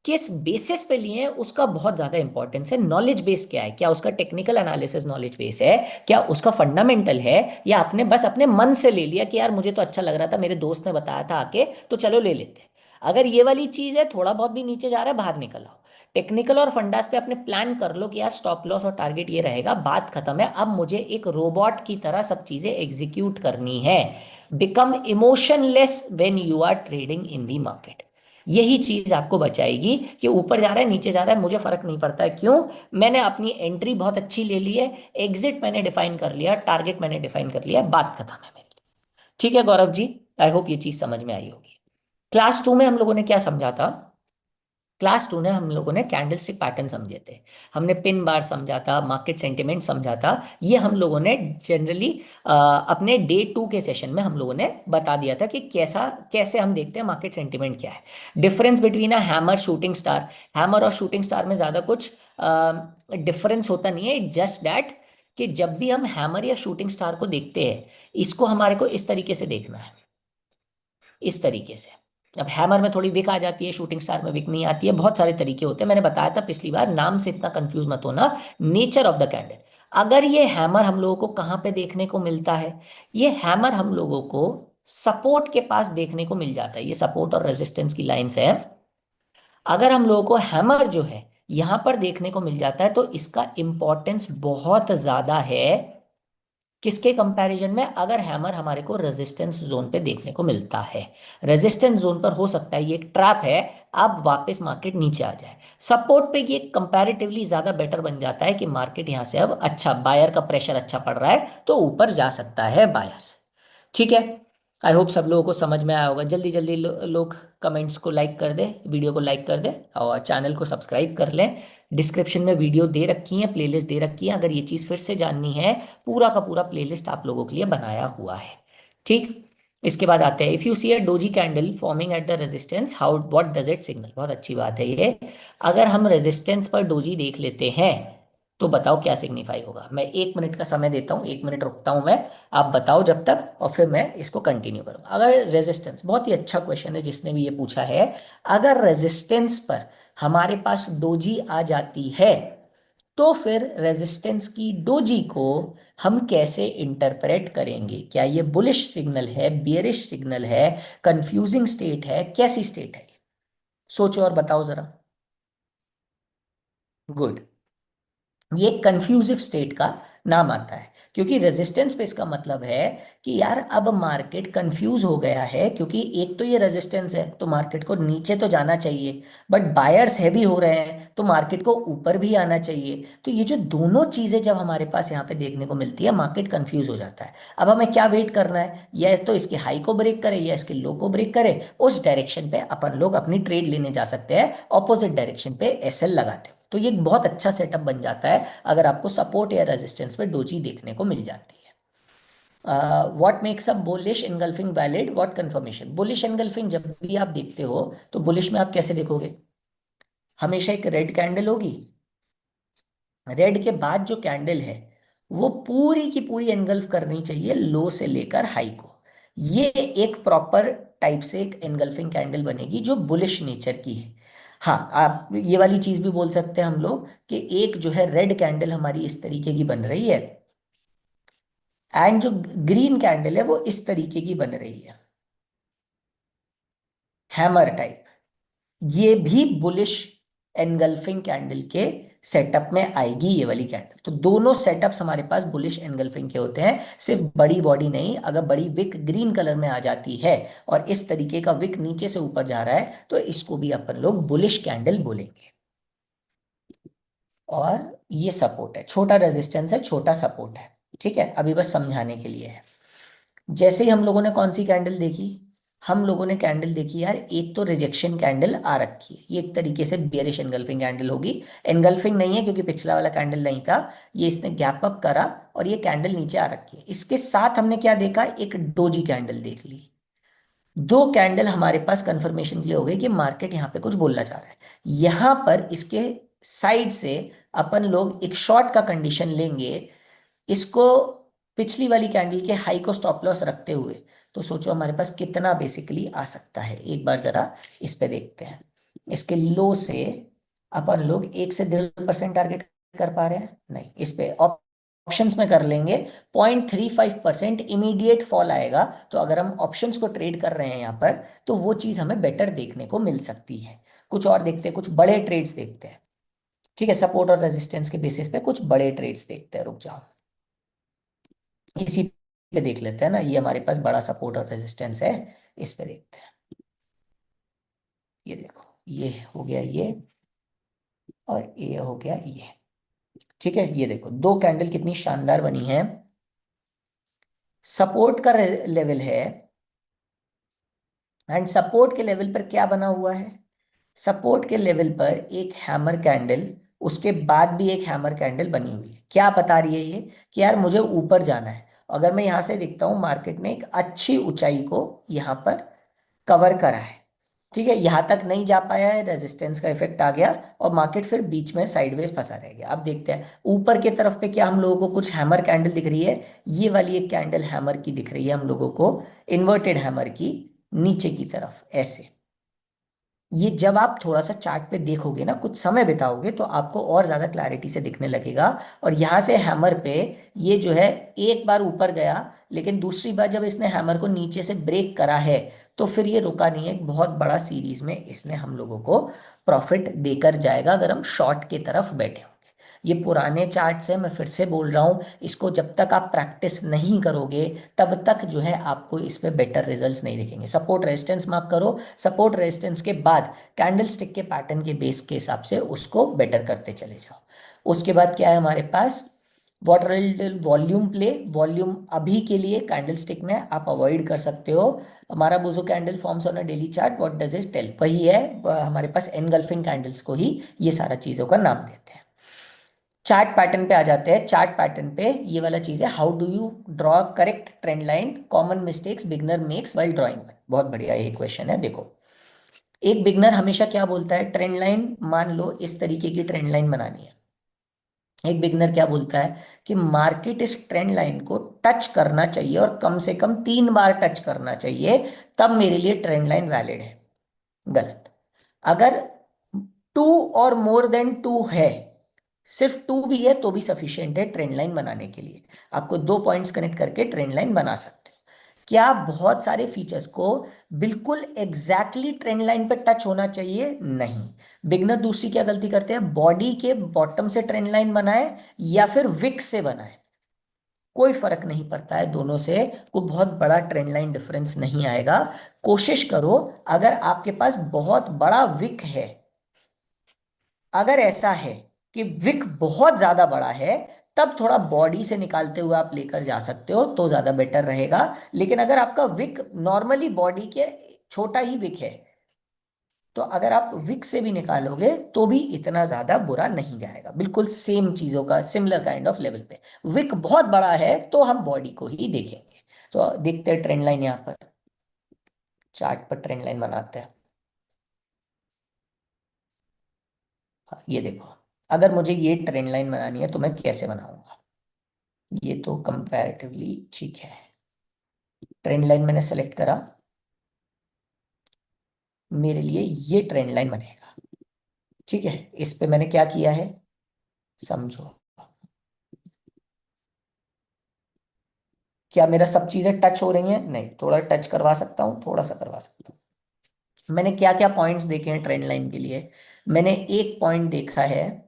किस बेसिस पे लिए हैं उसका बहुत ज्यादा इंपॉर्टेंस है। नॉलेज बेस क्या है, क्या उसका टेक्निकल एनालिसिस नॉलेज बेस है, क्या उसका फंडामेंटल है, या आपने बस अपने मन से ले लिया कि यार मुझे तो अच्छा लग रहा था, मेरे दोस्त ने बताया था आके, तो चलो ले लेते हैं। अगर ये वाली चीज है, थोड़ा बहुत भी नीचे जा रहा है बाहर निकल आओ। टेक्निकल और फंडास पे अपने प्लान कर लो कि यार स्टॉप लॉस और टारगेट ये रहेगा, बात खत्म है। अब मुझे एक रोबोट की तरह सब चीजें एग्जीक्यूट करनी है। Become emotionless when you are trading in the market. यही चीज आपको बचाएगी कि ऊपर जा रहा है नीचे जा रहा है मुझे फर्क नहीं पड़ता है, क्यों? मैंने अपनी एंट्री बहुत अच्छी ले ली है, एग्जिट मैंने डिफाइन कर लिया, टारगेट मैंने डिफाइन कर लिया, बात खत्म है मेरी। ठीक है गौरव जी, आई होप ये चीज समझ में आई होगी। क्लास 2 में हम लोगों ने क्या समझा था? क्लास 2 में हम लोगों ने कैंडलस्टिक पैटर्न समझे थे, हमने पिन बार समझा था, मार्केट सेंटिमेंट समझा था। ये हम लोगों ने जनरली अपने डे 2 के सेशन में हम लोगों ने बता दिया था कि कैसा कैसे हम देखते हैं मार्केट सेंटिमेंट क्या है। Difference between a hammer shooting star, hammer और शूटिंग स्टार में ज्यादा कुछ डिफरेंस होता नहीं है, जस्ट दैट कि जब भी हम हैमर या शूटिंग स्टार को देखते हैं, इसको हमारे को इस तरीके से देखना है, इस तरीके से। अब हैमर में थोड़ी विक आ जाती है, शूटिंग स्टार में विक नहीं आती है, बहुत सारे तरीके होते हैं, मैंने बताया था पिछली बार, नाम से इतना कंफ्यूज मत होना। Nature of the candle. अगर ये हैमर हम लोगों को कहाँ पे देखने को मिलता है, ये हैमर हम लोगों को सपोर्ट के पास देखने को मिल जाता है। ये सपोर्ट और रेजिस्टेंस की लाइंस है। अगर हम लोगों को हैमर जो है यहां पर देखने को मिल जाता है, तो इसका इंपॉर्टेंस बहुत ज्यादा है किसके कंपैरिजन में? अगर हैमर हमारे को रेजिस्टेंस जोन पे देखने को मिलता है, रेजिस्टेंस जोन पर हो सकता है ये एक ट्रैप है, अब वापस मार्केट नीचे आ जाए। सपोर्ट पे ये कंपैरेटिवली ज्यादा बेटर बन जाता है कि मार्केट यहां से अब अच्छा, बायर का प्रेशर अच्छा पड़ रहा है तो ऊपर जा सकता है बायर्स। ठीक है, आई होप सब लोगों को समझ में आया होगा। जल्दी जल्दी लोग कमेंट्स को लाइक कर दे, वीडियो को लाइक कर दे और चैनल को सब्सक्राइब कर लें। डिस्क्रिप्शन में वीडियो दे रखी है, प्लेलिस्ट दे रखी है, अगर ये चीज़ फिर से जाननी है, पूरा का पूरा प्लेलिस्ट आप लोगों के लिए बनाया हुआ है। ठीक, इसके बाद आते हैं, if you see a doji candle forming at the resistance, how what does it signal? बहुत अच्छी बात है ये। अगर हम रेजिस्टेंस पर डोजी देख लेते हैं तो बताओ क्या सिग्निफाई होगा। मैं 1 मिनट का समय देता हूँ, 1 मिनट रुकता हूँ मैं, आप बताओ जब तक, और फिर मैं इसको कंटिन्यू करूँगा। अगर रेजिस्टेंस, बहुत ही अच्छा क्वेश्चन है जिसने भी ये पूछा है, अगर रेजिस्टेंस पर हमारे पास डोजी आ जाती है तो फिर रेजिस्टेंस की डोजी को हम कैसे इंटरप्रेट करेंगे? क्या ये बुलिश सिग्नल है, बियरिश सिग्नल है, कंफ्यूजिंग स्टेट है, कैसी स्टेट है? सोचो और बताओ जरा। गुड, ये कंफ्यूजिव स्टेट का नाम आता है, क्योंकि रेजिस्टेंस पे इसका मतलब है कि यार अब मार्केट कंफ्यूज हो गया है, क्योंकि एक तो ये रेजिस्टेंस है तो मार्केट को नीचे तो जाना चाहिए, बट बायर्स हैवी हो रहे हैं तो मार्केट को ऊपर भी आना चाहिए। तो ये जो दोनों चीजें जब हमारे पास यहाँ पे देखने को मिलती है, मार्केट कंफ्यूज हो जाता है। अब हमें क्या वेट करना है, या तो इसके हाई को ब्रेक करे या इसके लो को ब्रेक करे, उस डायरेक्शन पे अपन लोग अपनी ट्रेड लेने जा सकते हैं, ऑपोजिट डायरेक्शन पे एसएल लगाते हो। तो ये एक बहुत अच्छा सेटअप बन जाता है अगर आपको सपोर्ट या रेजिस्टेंस पे डोजी देखने को मिल जाती है। What makes a bullish engulfing valid, what confirmation? Bullish engulfing जब भी आप देखते हो तो बुलिश में आप कैसे देखोगे? हमेशा एक रेड कैंडल होगी, रेड के बाद जो कैंडल है वो पूरी की पूरी एनगल्फ करनी चाहिए लो से लेकर हाई को। ये एक प्रॉपर टाइप से एक एनगल्फिंग कैंडल बनेगी जो बुलिश नेचर की है। हाँ, आप ये वाली चीज भी बोल सकते हैं हम लोग कि एक जो है रेड कैंडल हमारी इस तरीके की बन रही है, एंड जो ग्रीन कैंडल है वो इस तरीके की बन रही है, हैमर टाइप। ये भी बुलिश एनगल्फिंग कैंडल के सेटअप में आएगी ये वाली कैंडल। तो दोनों सेटअप्स हमारे पास बुलिश एनगल्फिंग के होते हैं, सिर्फ बड़ी बॉडी नहीं। अगर बड़ी विक ग्रीन कलर में आ जाती है और इस तरीके का विक नीचे से ऊपर जा रहा है तो इसको भी अपन लोग बुलिश कैंडल बोलेंगे। और ये सपोर्ट है, छोटा रेजिस्टेंस है, छोटा सपोर्ट है। ठीक है, अभी बस समझाने के लिए है। जैसे ही हम लोगों ने कौन सी कैंडल देखी, हम लोगों ने कैंडल देखी यार, एक तो रिजेक्शन कैंडल आ रखी है, ये एक तरीके से बियरिश एनगल्फिंग कैंडल होगी। एनगल्फिंग नहीं है क्योंकि पिछला वाला कैंडल नहीं था, ये इसने गैप अप करा और ये कैंडल नीचे आ रखी है। इसके साथ हमने क्या देखा, एक डोजी कैंडल देख ली। दो कैंडल हमारे पास कंफर्मेशन के लिए हो गई कि मार्केट यहाँ पे कुछ बोलना चाह रहा है। यहां पर इसके साइड से अपन लोग एक शॉर्ट का कंडीशन लेंगे, इसको पिछली वाली कैंडल के हाई को स्टॉप लॉस रखते हुए। तो सोचो हमारे पास कितना बेसिकली आ सकता है, एक बार जरा इस पे देखते हैं। इसके लो से अपन लोग 1 से 1.5% टारगेट कर पा रहे हैं? नहीं, इस पे ऑप्शंस में कर लेंगे। 0.35% इमीडिएट फॉल आएगा, तो अगर हम ऑप्शंस को ट्रेड कर रहे हैं यहाँ पर तो वो चीज हमें बेटर देखने को मिल सकती है। कुछ और देखते हैं, कुछ बड़े ट्रेड्स देखते हैं। ठीक है, सपोर्ट और रेजिस्टेंस के बेसिस पे कुछ बड़े ट्रेड्स देखते हैं, रुक जाओ। इसी पे देख लेते हैं ना, ये हमारे पास बड़ा सपोर्ट और रेजिस्टेंस है, इस पे देखते हैं। ये देखो, ये हो गया ये, और ये हो गया ये। ठीक है, ये देखो दो कैंडल कितनी शानदार बनी है। सपोर्ट का लेवल है, एंड सपोर्ट के लेवल पर क्या बना हुआ है? सपोर्ट के लेवल पर एक हैमर कैंडल, उसके बाद भी एक हैमर कैंडल बनी हुई है। क्या बता रही है ये? कि यार मुझे ऊपर जाना है। अगर मैं यहां से देखता हूं, मार्केट ने एक अच्छी ऊंचाई को यहां पर कवर करा है। ठीक है, यहां तक नहीं जा पाया है, रेजिस्टेंस का इफेक्ट आ गया और मार्केट फिर बीच में साइडवेज फंसा रह गया। अब देखते हैं ऊपर की तरफ पे क्या हम लोगों को कुछ हैमर कैंडल दिख रही है। ये वाली एक कैंडल हैमर की दिख रही है हम लोगों को, इन्वर्टेड हैमर की, नीचे की तरफ ऐसे। ये जब आप थोड़ा सा चार्ट पे देखोगे ना, कुछ समय बिताओगे, तो आपको और ज्यादा क्लैरिटी से दिखने लगेगा। और यहां से हैमर पे ये जो है एक बार ऊपर गया, लेकिन दूसरी बार जब इसने हैमर को नीचे से ब्रेक करा है तो फिर ये रुका नहीं है, एक बहुत बड़ा सीरीज में इसने हम लोगों को प्रॉफिट देकर जाएगा अगर हम शॉर्ट की तरफ बैठे होंगे। ये पुराने चार्ट्स हैं, मैं फिर से बोल रहा हूँ, इसको जब तक आप प्रैक्टिस नहीं करोगे तब तक जो है आपको इस पे बेटर रिजल्ट्स नहीं दिखेंगे। सपोर्ट रेजिस्टेंस मार्क करो, सपोर्ट रेजिस्टेंस के बाद कैंडल स्टिक के पैटर्न के बेस के हिसाब से उसको बेटर करते चले जाओ। उसके बाद क्या है हमारे पास, वॉटर वॉल्यूम प्ले। वॉल्यूम अभी के लिए कैंडलस्टिक में आप अवॉइड कर सकते हो। हमारा बुजो candle forms on a daily chart, what does it tell, वही है हमारे पास एनगल्फिंग कैंडल्स को ही ये सारा चीजों का नाम देते हैं। चार्ट पैटर्न पे आ जाते हैं। चार्ट पैटर्न पे ये वाला चीज है, how do you draw correct trend line, common mistakes beginner makes while drawing. बहुत बढ़िया ये क्वेश्चन है। देखो, एक बिगनर हमेशा क्या बोलता है, ट्रेंड लाइन मान लो इस तरीके की ट्रेंड लाइन बनानी है। एक बिगनर क्या बोलता है कि मार्केट इस ट्रेंड लाइन को टच करना चाहिए और कम से कम 3 बार टच करना चाहिए, तब मेरे लिए ट्रेंड लाइन वैलिड है। गलत। अगर 2 और मोर देन 2 है, सिर्फ 2 भी है तो भी सफिशियंट है ट्रेंड लाइन बनाने के लिए। आपको 2 पॉइंट्स कनेक्ट करके ट्रेंड लाइन बना सकते हो। क्या बहुत सारे फीचर्स को बिल्कुल एग्जैक्टली ट्रेंड लाइन पे टच होना चाहिए? नहीं। बिगनर दूसरी क्या गलती करते हैं, बॉडी के बॉटम से ट्रेंड लाइन बनाए या फिर विक से बनाए, कोई फर्क नहीं पड़ता है दोनों से, कोई बहुत बड़ा ट्रेंड लाइन डिफरेंस नहीं आएगा। कोशिश करो, अगर आपके पास बहुत बड़ा विक है, अगर ऐसा है कि विक बहुत ज्यादा बड़ा है, तब थोड़ा बॉडी से निकालते हुए आप लेकर जा सकते हो तो ज्यादा बेटर रहेगा। लेकिन अगर आपका विक नॉर्मली बॉडी के छोटा ही विक है, तो अगर आप विक से भी निकालोगे तो भी इतना ज्यादा बुरा नहीं जाएगा, बिल्कुल सेम चीजों का सिमिलर काइंड ऑफ लेवल पे। विक बहुत बड़ा है तो हम बॉडी को ही देखेंगे। तो देखते हैं ट्रेंड लाइन, यहां पर चार्ट पर ट्रेंड लाइन बनाते हैं। हाँ, ये देखो, अगर मुझे ये ट्रेंड लाइन बनानी है तो मैं कैसे बनाऊंगा? ये तो कंपैरेटिवली ठीक है। ट्रेंड लाइन मैंने सेलेक्ट करा, मेरे लिए ये ट्रेंड लाइन बनेगा। ठीक है, इस पे मैंने क्या किया है समझो। क्या मेरा सब चीजें टच हो रही हैं? नहीं, थोड़ा टच करवा सकता हूँ, थोड़ा सा करवा सकता हूँ। मैंने क्या क्या पॉइंट्स देखे हैं ट्रेंड लाइन के लिए? मैंने एक पॉइंट देखा है,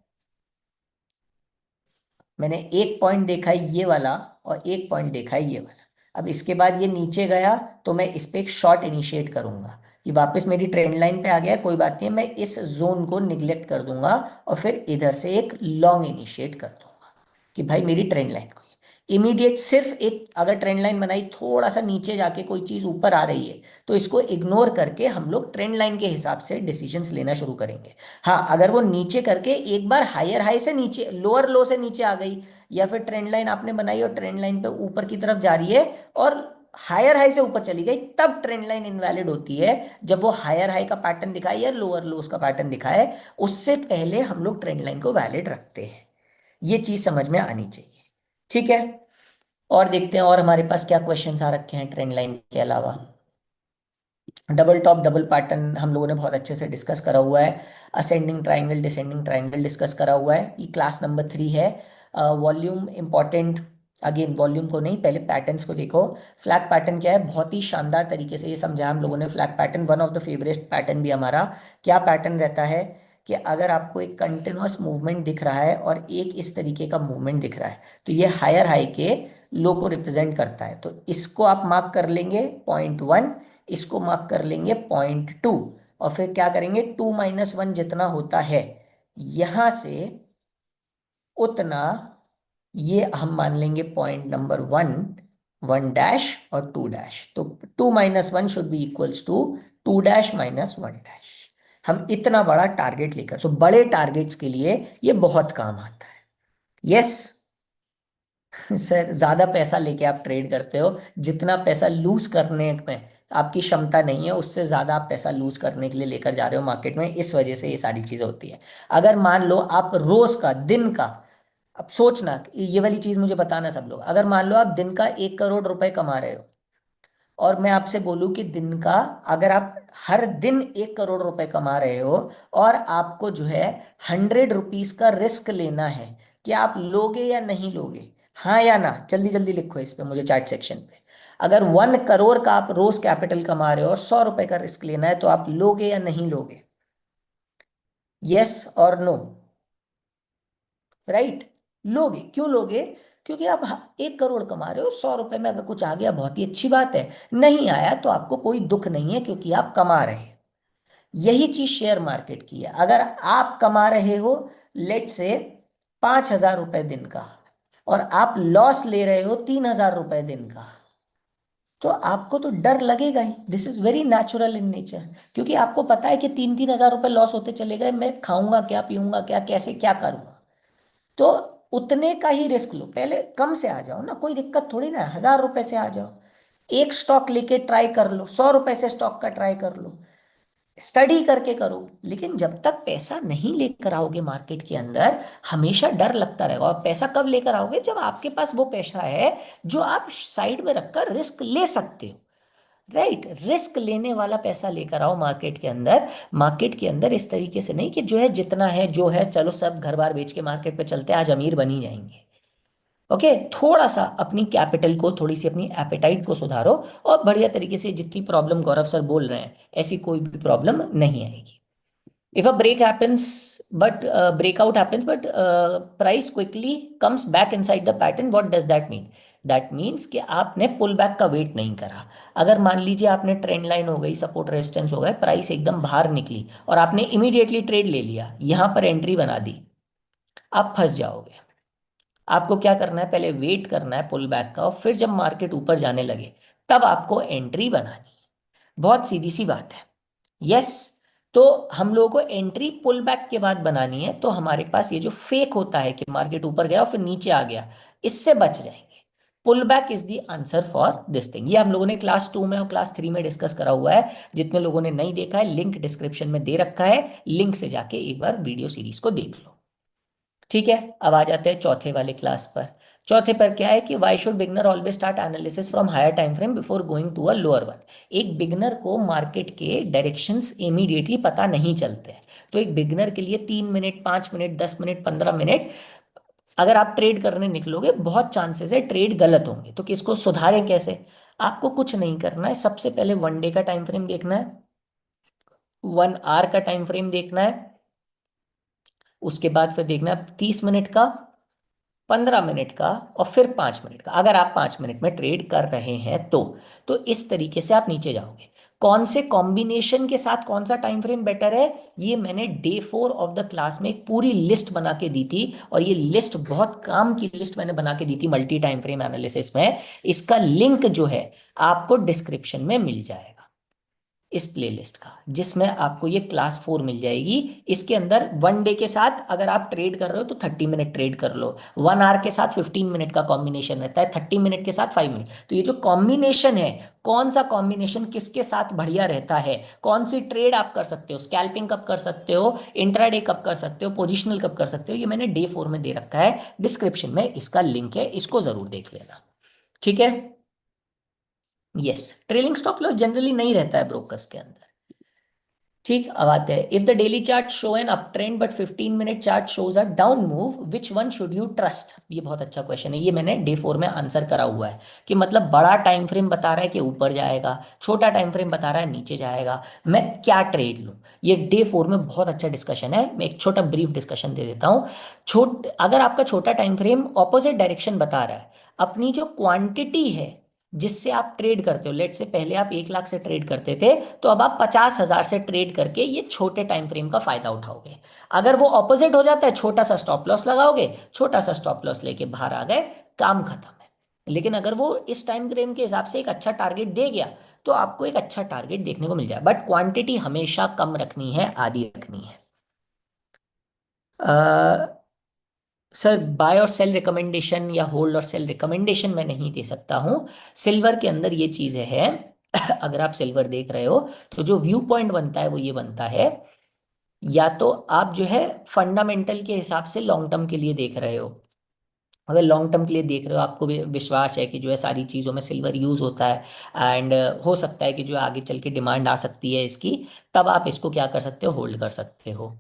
मैंने एक पॉइंट देखा है ये वाला, और एक पॉइंट देखा है ये वाला। अब इसके बाद ये नीचे गया तो मैं इस पे एक शॉर्ट इनिशिएट करूंगा। ये वापस मेरी ट्रेंड लाइन पे आ गया, कोई बात नहीं, मैं इस जोन को निग्लेक्ट कर दूंगा और फिर इधर से एक लॉन्ग इनिशिएट कर दूंगा कि भाई मेरी ट्रेंड लाइन को इमीडिएट, सिर्फ एक अगर ट्रेंड लाइन बनाई थोड़ा सा नीचे जाके कोई चीज ऊपर आ रही है तो इसको इग्नोर करके हम लोग ट्रेंड लाइन के हिसाब से डिसीजंस लेना शुरू करेंगे। हाँ, अगर वो नीचे करके एक बार हायर हाई से नीचे, लोअर लो से नीचे आ गई, या फिर ट्रेंड लाइन आपने बनाई और ट्रेंड लाइन पे ऊपर की तरफ जा रही है और हायर हाई से ऊपर चली गई, तब ट्रेंड लाइन इनवैलिड होती है। जब वो हायर हाई का पैटर्न दिखाए या लोअर लोस का पैटर्न दिखाए, उससे पहले हम लोग ट्रेंड लाइन को वैलिड रखते हैं। ये चीज समझ में आनी चाहिए। ठीक है, और देखते हैं और हमारे पास क्या क्वेश्चंस आ रखे हैं ट्रेंड लाइन के अलावा। डबल टॉप डबल पैटर्न हम लोगों ने बहुत अच्छे से डिस्कस करा हुआ है। Ascending triangle descending triangle discuss करा हुआ है, ये क्लास नंबर 3 है। वॉल्यूम इंपॉर्टेंट, अगेन वॉल्यूम को नहीं, पहले पैटर्न्स को देखो। फ्लैग पैटर्न क्या है, बहुत ही शानदार तरीके से ये समझा हम लोगों ने। Flag pattern one of the favourite pattern भी हमारा। क्या पैटर्न रहता है कि अगर आपको एक कंटिन्यूअस मूवमेंट दिख रहा है और एक इस तरीके का मूवमेंट दिख रहा है, तो ये हायर हाई के लो को रिप्रेजेंट करता है। तो इसको आप मार्क कर लेंगे .1, इसको मार्क कर लेंगे .2, और फिर क्या करेंगे, 2 - 1 जितना होता है यहां से उतना, ये हम मान लेंगे पॉइंट नंबर 1, 1 डैश और 2 डैश। तो 2 - 1 should be equals to 2 dash - 1 dash. हम इतना बड़ा टारगेट लेकर, तो बड़े टारगेट्स के लिए ये बहुत काम आता है। यस सर, ज्यादा पैसा लेके आप ट्रेड करते हो, जितना पैसा लूज करने में आपकी क्षमता नहीं है उससे ज्यादा आप पैसा लूज करने के लिए लेकर जा रहे हो मार्केट में, इस वजह से ये सारी चीजें होती है। अगर मान लो आप रोज का, दिन का, अब सोचना, ये वाली चीज मुझे बताना सब लोग, अगर मान लो आप दिन का 1 करोड़ रुपए कमा रहे हो, और मैं आपसे बोलूं कि दिन का, अगर आप हर दिन 1 करोड़ रुपए कमा रहे हो और आपको जो है 100 रुपीज का रिस्क लेना है, कि आप लोगे या नहीं लोगे? हाँ या ना, जल्दी जल्दी लिखो इस पे मुझे चैट सेक्शन पे। अगर 1 करोड़ का आप रोज कैपिटल कमा रहे हो और 100 रुपए का रिस्क लेना है, तो आप लोगे या नहीं लोगे? यस और नो? राइट? लोगे, क्यों लोगे? क्योंकि आप 1 करोड़ कमा रहे हो, 100 रुपए में अगर कुछ आ गया बहुत ही अच्छी बात है, नहीं आया तो आपको कोई दुख नहीं है, क्योंकि आप कमा रहे हैं। यही चीज शेयर मार्केट की है। अगर आप कमा रहे हो लेट से 5,000 रुपए दिन का, और आप लॉस ले रहे हो 3,000 रुपए दिन का, तो आपको तो डर लगेगा ही। This is very natural in nature. क्योंकि आपको पता है कि 3-3 हजार रुपए लॉस होते चले गए, मैं खाऊंगा क्या, पीऊंगा क्या, कैसे क्या करूंगा? तो उतने का ही रिस्क लो, पहले कम से आ जाओ ना, कोई दिक्कत थोड़ी ना है, 1,000 रुपए से आ जाओ। एक स्टॉक लेके ट्राई कर लो, 100 रुपए से स्टॉक का ट्राई कर लो, स्टडी करके करो। लेकिन जब तक पैसा नहीं लेकर आओगे मार्केट के अंदर, हमेशा डर लगता रहेगा। और पैसा कब लेकर आओगे? जब आपके पास वो पैसा है जो आप साइड में रखकर रिस्क ले सकते हो। राइट? रिस्क लेने वाला पैसा लेकर आओ मार्केट के अंदर। मार्केट के अंदर इस तरीके से नहीं कि जो है जितना है जो है, चलो सब घर बार बेच के मार्केट पे चलते हैं, आज अमीर बन ही जाएंगे। ओके, थोड़ा सा अपनी कैपिटल को, थोड़ी सी अपनी एपेटाइट को सुधारो, और बढ़िया तरीके से, जितनी प्रॉब्लम गौरव सर बोल रहे हैं, ऐसी कोई भी प्रॉब्लम नहीं आएगी। If a break happens, but breakout happens, but price quickly comes back inside the pattern, what does that mean? That means कि आपने पुल बैक का वेट नहीं करा। अगर मान लीजिए आपने ट्रेंड लाइन हो गई, सपोर्ट रेजिस्टेंस हो गए, प्राइस एकदम बाहर निकली और आपने इमीडिएटली ट्रेड ले लिया, यहां पर एंट्री बना दी, आप फंस जाओगे। आपको क्या करना है? पहले वेट करना है पुल बैक का, और फिर जब मार्केट ऊपर जाने लगे तब आपको एंट्री बनानी है। बहुत सीधी सी बात है। यस। तो हम लोगों को एंट्री पुल बैक के बाद बनानी है, तो हमारे पास ये जो फेक होता है कि मार्केट ऊपर गया और फिर नीचे आ गया, इससे बच जाएंगे। Pull back is the answer for this thing. ये हम लोगों ने क्लास 2 में और क्लास 3 में डिस्कस करा हुआ है। जितने लोगों ने नहीं देखा है, लिंक डिस्क्रिप्शन में दे रखा है, लिंक से जाके एक बार वीडियो सीरीज को देख लो। ठीक है, अब आ जाते हैं चौथे वाले क्लास पर। चौथे पर क्या है कि why should beginner always start analysis from higher time frame before going to a lower one. एक बिगनर को मार्केट के डायरेक्शंस इमीडिएटली पता नहीं चलते हैं। तो एक बिगनर के लिए 3 मिनट, 5 मिनट, 10 मिनट, 15 मिनट, अगर आप ट्रेड करने निकलोगे, बहुत चांसेस है ट्रेड गलत होंगे। तो किसको सुधारें कैसे? आपको कुछ नहीं करना है, सबसे पहले 1 डे का टाइम फ्रेम देखना है, 1 आवर का टाइम फ्रेम देखना है, उसके बाद फिर देखना है 30 मिनट का, 15 मिनट का, और फिर 5 मिनट का। अगर आप 5 मिनट में ट्रेड कर रहे हैं तो इस तरीके से आप नीचे जाओगे। कौन से कॉम्बिनेशन के साथ कौन सा टाइम फ्रेम बेटर है, ये मैंने डे 4 ऑफ द क्लास में एक पूरी लिस्ट बना के दी थी, और ये लिस्ट बहुत काम की लिस्ट मैंने बना के दी थी मल्टी टाइम फ्रेम एनालिसिस में। इसका लिंक जो है आपको डिस्क्रिप्शन में मिल जाएगा, इस प्लेलिस्ट का, जिसमें आपको ये क्लास 4 मिल जाएगी। इसके अंदर 1 डे के साथ अगर आप ट्रेड कर रहे हो तो 30 मिनट ट्रेड कर लो, 1 आवर के साथ 15 मिनट का कॉम्बिनेशन रहता है, 30 मिनट के साथ 5 मिनट। तो ये जो कॉम्बिनेशन है, कौन सा कॉम्बिनेशन किसके साथ बढ़िया रहता है, कौन सी ट्रेड आप कर सकते हो, स्कैल्पिंग कब कर सकते हो, इंट्राडे कब कर सकते हो, पोजिशनल कब कर सकते हो, ये मैंने डे 4 में दे रखा है। डिस्क्रिप्शन में इसका लिंक है, इसको जरूर देख लेना। ठीक है? Yes. Trailing stop loss generally नहीं रहता है ब्रोकर्स के अंदर। ठीक, अब आते हैं, if the daily chart show N up trend but 15 minute chart shows a down move, which one should you trust? ये बहुत अच्छा क्वेश्चन है, ये मैंने डे 4 में आंसर करा हुआ है। कि मतलब बड़ा टाइम फ्रेम बता रहा है कि ऊपर जाएगा, छोटा टाइम फ्रेम बता रहा है नीचे जाएगा, मैं क्या ट्रेड लूं? ये डे 4 में बहुत अच्छा डिस्कशन है, मैं एक छोटा ब्रीफ डिस्कशन दे देता हूँ। अगर आपका छोटा टाइम फ्रेम ऑपोजिट डायरेक्शन बता रहा है, अपनी जो क्वांटिटी है जिससे आप ट्रेड करते हो, लेट से पहले आप 1 लाख से ट्रेड करते थे, तो अब आप 50,000 से ट्रेड करके ये छोटे टाइम फ्रेम का फायदा उठाओगे। अगर वो ऑपोजिट हो जाता है, छोटा सा स्टॉप लॉस लगाओगे, छोटा सा स्टॉप लॉस लेके बाहर आ गए, काम खत्म है। लेकिन अगर वो इस टाइम फ्रेम के हिसाब से एक अच्छा टारगेट दे गया, तो आपको एक अच्छा टारगेट देखने को मिल जाए, बट क्वांटिटी हमेशा कम रखनी है, आधी रखनी है। सर, बाय और सेल रिकमेंडेशन या होल्ड और सेल रिकमेंडेशन मैं नहीं दे सकता हूं। सिल्वर के अंदर ये चीजें हैं। अगर आप सिल्वर देख रहे हो, तो जो व्यू पॉइंट बनता है वो ये बनता है, या तो आप जो है फंडामेंटल के हिसाब से लॉन्ग टर्म के लिए देख रहे हो। अगर लॉन्ग टर्म के लिए देख रहे हो, आपको भी विश्वास है कि जो है सारी चीज़ों में सिल्वर यूज़ होता है, एंड हो सकता है कि जो आगे चल के डिमांड आ सकती है इसकी, तब आप इसको क्या कर सकते हो, होल्ड कर सकते हो।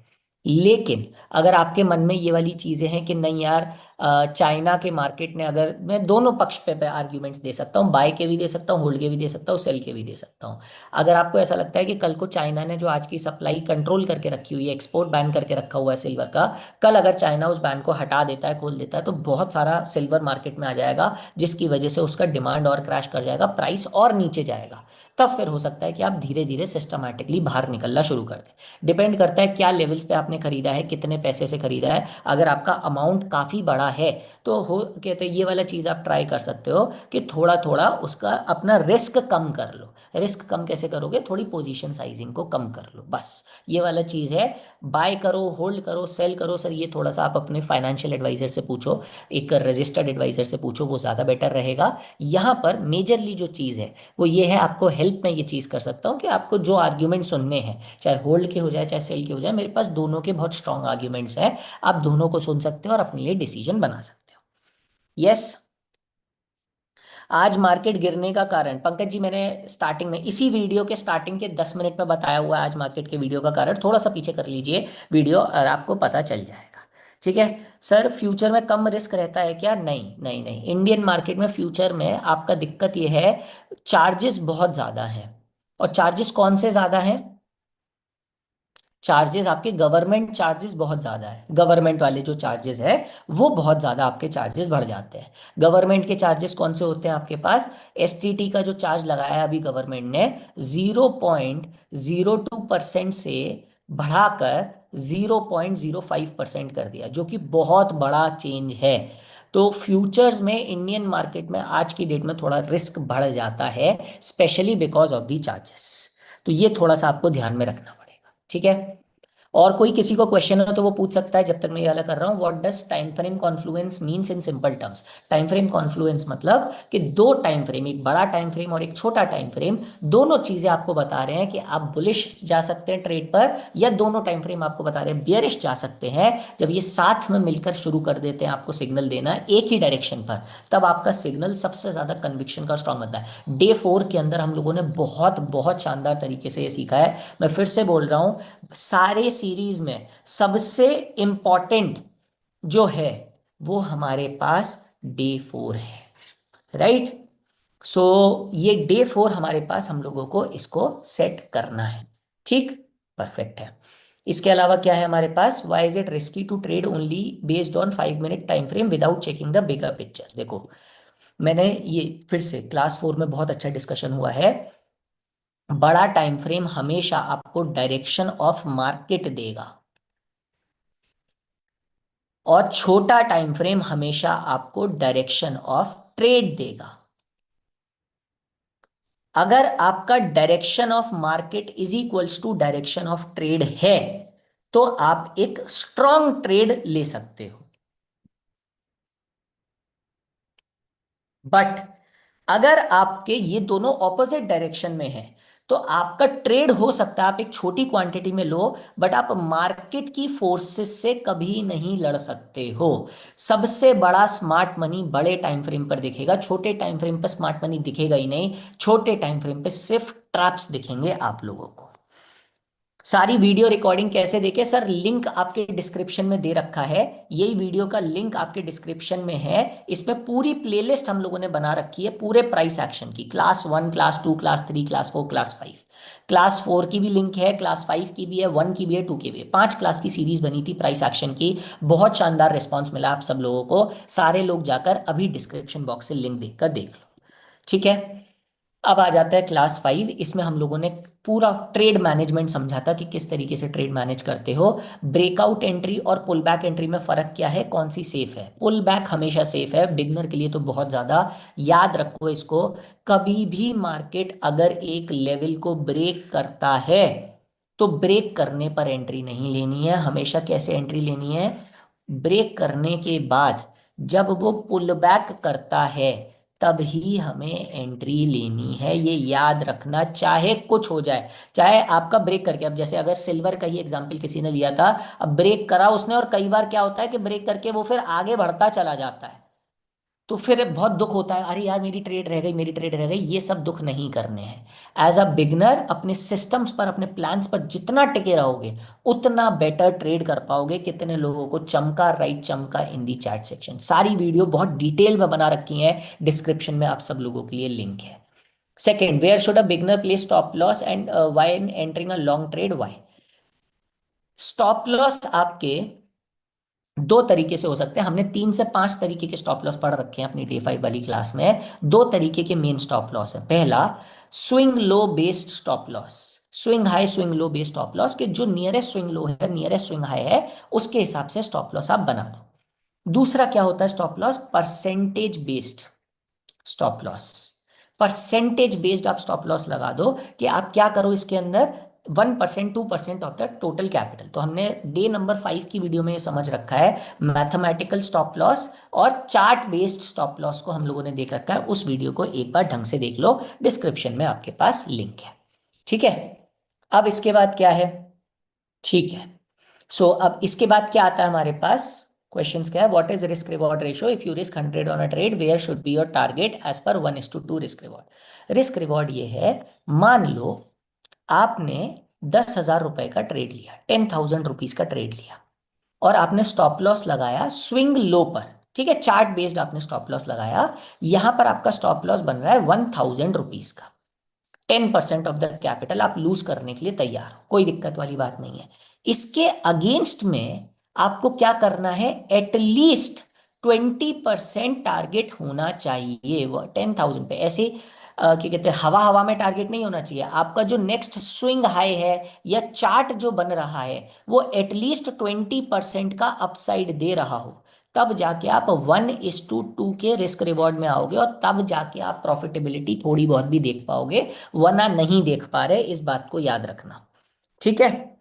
लेकिन अगर आपके मन में ये वाली चीज़ें हैं कि नहीं यार, चाइना के मार्केट ने, अगर मैं दोनों पक्ष पे आर्ग्यूमेंट्स दे सकता हूँ, बाय के भी दे सकता हूँ, होल्ड के भी दे सकता हूँ, सेल के भी दे सकता हूँ। अगर आपको ऐसा लगता है कि कल को चाइना ने जो आज की सप्लाई कंट्रोल करके रखी हुई है, एक्सपोर्ट बैन करके रखा हुआ है सिल्वर का, कल अगर चाइना उस बैन को हटा देता है, खोल देता है, तो बहुत सारा सिल्वर मार्केट में आ जाएगा, जिसकी वजह से उसका डिमांड और क्रैश कर जाएगा, प्राइस और नीचे जाएगा। तब फिर हो सकता है कि आप धीरे धीरे सिस्टमैटिकली बाहर निकलना शुरू कर दें। डिपेंड करता है क्या लेवल्स पे आपने खरीदा है, कितने पैसे से खरीदा है। अगर आपका अमाउंट काफ़ी बड़ा है तो हो कहते हैं ये वाला चीज़ आप ट्राई कर सकते हो कि थोड़ा थोड़ा उसका अपना रिस्क कम कर लो। रिस्क कम कैसे करोगे? थोड़ी पोजीशन साइजिंग को कम कर लो, बस ये वाला चीज़ है। बाय करो, होल्ड करो, सेल करो, सर ये थोड़ा सा आप अपने फाइनेंशियल एडवाइजर से पूछो, एक रजिस्टर्ड एडवाइजर से पूछो, वो ज़्यादा बेटर रहेगा। यहाँ पर मेजरली जो चीज़ है वो ये है, आपको हेल्प में ये चीज़ कर सकता हूँ कि आपको जो आर्ग्यूमेंट सुनने हैं, चाहे होल्ड के हो जाए चाहे सेल के हो जाए, मेरे पास दोनों के बहुत स्ट्रांग आर्ग्यूमेंट्स हैं। आप दोनों को सुन सकते हो और अपने लिए डिसीजन बना सकते हो। यस। आज मार्केट गिरने का कारण, पंकज जी मैंने स्टार्टिंग में, इसी वीडियो के स्टार्टिंग के 10 मिनट में बताया हुआ है आज मार्केट के वीडियो का कारण। थोड़ा सा पीछे कर लीजिए वीडियो और आपको पता चल जाएगा। ठीक है। सर फ्यूचर में कम रिस्क रहता है क्या? नहीं नहीं नहीं, इंडियन मार्केट में फ्यूचर में आपका दिक्कत यह है, चार्जेस बहुत ज़्यादा हैं। और चार्जेस कौन से ज़्यादा हैं? चार्जेस आपके गवर्नमेंट चार्जेस बहुत ज़्यादा है, गवर्नमेंट वाले जो चार्जेस है वो बहुत ज़्यादा आपके चार्जेस बढ़ जाते हैं। गवर्नमेंट के चार्जेस कौन से होते हैं आपके पास? एसटीटी का जो चार्ज लगाया है अभी गवर्नमेंट ने, 0.02% से बढ़ाकर 0.05% कर दिया, जो कि बहुत बड़ा चेंज है। तो फ्यूचर्स में इंडियन मार्केट में आज की डेट में थोड़ा रिस्क बढ़ जाता है, specially because of the charges. तो ये थोड़ा सा आपको ध्यान में रखना पड़ेगा। ठीक है। और कोई किसी को क्वेश्चन हो तो वो पूछ सकता है जब तक मैं ये वाला कर रहा हूँ। What does time frame Confluence means in simple terms? Time frame Confluence मतलब कि दो टाइम फ्रेम, एक बड़ा टाइम फ्रेम और एक छोटा टाइम फ्रेम, दोनों चीजें आपको बता रहे हैं कि आप बुलिश जा सकते हैं ट्रेड पर, या दोनों टाइम फ्रेम आपको बता रहे हैं बियरिश जा सकते हैं। जब ये साथ में मिलकर शुरू कर देते हैं आपको सिग्नल देना एक ही डायरेक्शन पर, तब आपका सिग्नल सबसे ज्यादा कन्विक्शन का स्ट्रांग बनता है। डे 4 के अंदर हम लोगों ने बहुत बहुत शानदार तरीके से ये सीखा है। मैं फिर से बोल रहा हूं, सारे सीरीज में सबसे इंपॉर्टेंट जो है वो हमारे पास डे 4 है। राइट। सो ये डे 4 हमारे पास, हम लोगों को इसको सेट करना है। ठीक। परफेक्ट है। इसके अलावा क्या है हमारे पास? Why is it risky to trade only based on 5 minute time frame without checking the bigger picture? देखो, मैंने ये फिर से क्लास 4 में बहुत अच्छा डिस्कशन हुआ है। बड़ा टाइम फ्रेम हमेशा आपको डायरेक्शन ऑफ मार्केट देगा, और छोटा टाइम फ्रेम हमेशा आपको डायरेक्शन ऑफ ट्रेड देगा। अगर आपका direction of market is equals to direction of trade है, तो आप एक स्ट्रॉन्ग ट्रेड ले सकते हो। बट अगर आपके ये दोनों ऑपोजिट डायरेक्शन में है, तो आपका ट्रेड हो सकता है आप एक छोटी क्वांटिटी में लो, बट आप मार्केट की फोर्सेस से कभी नहीं लड़ सकते हो। सबसे बड़ा स्मार्ट मनी बड़े टाइम फ्रेम पर दिखेगा, छोटे टाइम फ्रेम पर स्मार्ट मनी दिखेगा ही नहीं। छोटे टाइम फ्रेम पे सिर्फ ट्रैप्स दिखेंगे आप लोगों को। सारी वीडियो रिकॉर्डिंग कैसे देखे? सर लिंक आपके डिस्क्रिप्शन में दे रखा है, यही वीडियो का लिंक आपके डिस्क्रिप्शन में है। इसमें पूरी प्लेलिस्ट हम लोगों ने बना रखी है पूरे प्राइस एक्शन की, class 1, class 2, class 3, class 4, class 5। Class 4 की भी लिंक है, क्लास 5 की भी है, 1 की भी है, 2 की भी है। 5 क्लास की सीरीज बनी थी प्राइस एक्शन की। बहुत शानदार रिस्पॉन्स मिला आप सब लोगों को। सारे लोग जाकर अभी डिस्क्रिप्शन बॉक्स से लिंक देखकर देख लो। ठीक है। अब आ जाता है क्लास 5। इसमें हम लोगों ने पूरा ट्रेड मैनेजमेंट समझा था कि किस तरीके से ट्रेड मैनेज करते हो। ब्रेकआउट एंट्री और पुल बैक एंट्री में फर्क क्या है, कौन सी सेफ है? पुल बैक हमेशा सेफ है, बिगनर के लिए तो बहुत ज्यादा। याद रखो इसको, कभी भी मार्केट अगर एक लेवल को ब्रेक करता है तो ब्रेक करने पर एंट्री नहीं लेनी है। हमेशा कैसे एंट्री लेनी है? ब्रेक करने के बाद जब वो पुल बैक करता है तब ही हमें एंट्री लेनी है। ये याद रखना, चाहे कुछ हो जाए। चाहे आपका ब्रेक करके, अब जैसे अगर सिल्वर का ही एग्जांपल किसी ने लिया था, अब ब्रेक करा उसने, और कई बार क्या होता है कि ब्रेक करके वो फिर आगे बढ़ता चला जाता है। तो फिर बहुत दुख होता है, अरे यार मेरी ट्रेड रह गई, मेरी ट्रेड रह गई। ये सब दुख नहीं करने हैं। एज अ बिगनर अपने सिस्टम्स पर, अपने प्लान्स पर जितना टिके रहोगे उतना बेटर ट्रेड कर पाओगे। कितने लोगों को चमका, राइट चमका इन दी चैट सेक्शन। सारी वीडियो बहुत डिटेल में बना रखी है, डिस्क्रिप्शन में आप सब लोगों के लिए लिंक है। Second, where should a beginner place stop loss and why in entering a long trade, why? Stop loss आपके दो तरीके से हो सकते हैं। हमने 3 से 5 तरीके के स्टॉप लॉस पढ़ रखे हैं अपनी डे 5 वाली क्लास में। दो तरीके के मेन स्टॉप लॉस है। पहला, swing low based stop loss. Swing high swing low based stop loss के जो नियरेस्ट स्विंग लो है, नियरेस्ट स्विंग हाई है, उसके हिसाब से स्टॉप लॉस आप बना दो। दूसरा क्या होता है stop loss? Percentage based stop loss. Percentage based आप स्टॉप लॉस लगा दो कि आप क्या करो इसके अंदर, 1% 2% ऑफ द टोटल कैपिटल। तो हमने डे नंबर 5 की वीडियो में ये समझ रखा है, मैथमेटिकल स्टॉप लॉस और चार्ट बेस्ड स्टॉप लॉस को हम लोगों ने देख रखा है। उस वीडियो को एक बार ढंग से देख लो, डिस्क्रिप्शन में आपके पास लिंक है। ठीक है, अब इसके बाद क्या है? ठीक है, अब इसके बाद क्या आता है हमारे पास? क्वेश्चंस क्या है? What is risk reward ratio if you risk 100 on a trade, where should be your target as per 1:2 risk reward? Risk reward ये है, मान लो आपने 10,000 रुपए का ट्रेड लिया, 10,000 रुपीज का ट्रेड लिया, और आपने स्टॉप लॉस लगाया स्विंग लो पर। ठीक है, चार्ट बेस्ड आपने स्टॉप लॉस लगाया। यहां पर आपका स्टॉप लॉस बन रहा है 1,000 रुपीज का। 10% ऑफ द कैपिटल आप लूज करने के लिए तैयार हो, कोई दिक्कत वाली बात नहीं है। इसके अगेंस्ट में आपको क्या करना है? एटलीस्ट 20% टारगेट होना चाहिए। वो 10,000 पे ऐसे क्या कहते हैं, हवा हवा में टारगेट नहीं होना चाहिए। आपका जो नेक्स्ट स्विंग हाई है या चार्ट जो बन रहा है वो एटलीस्ट 20% का अपसाइड दे रहा हो, तब जाके आप 1:2 के रिस्क रिवॉर्ड में आओगे, और तब जाके आप प्रॉफिटेबिलिटी थोड़ी बहुत भी देख पाओगे, वरना नहीं देख पा रहे। इस बात को याद रखना। ठीक है,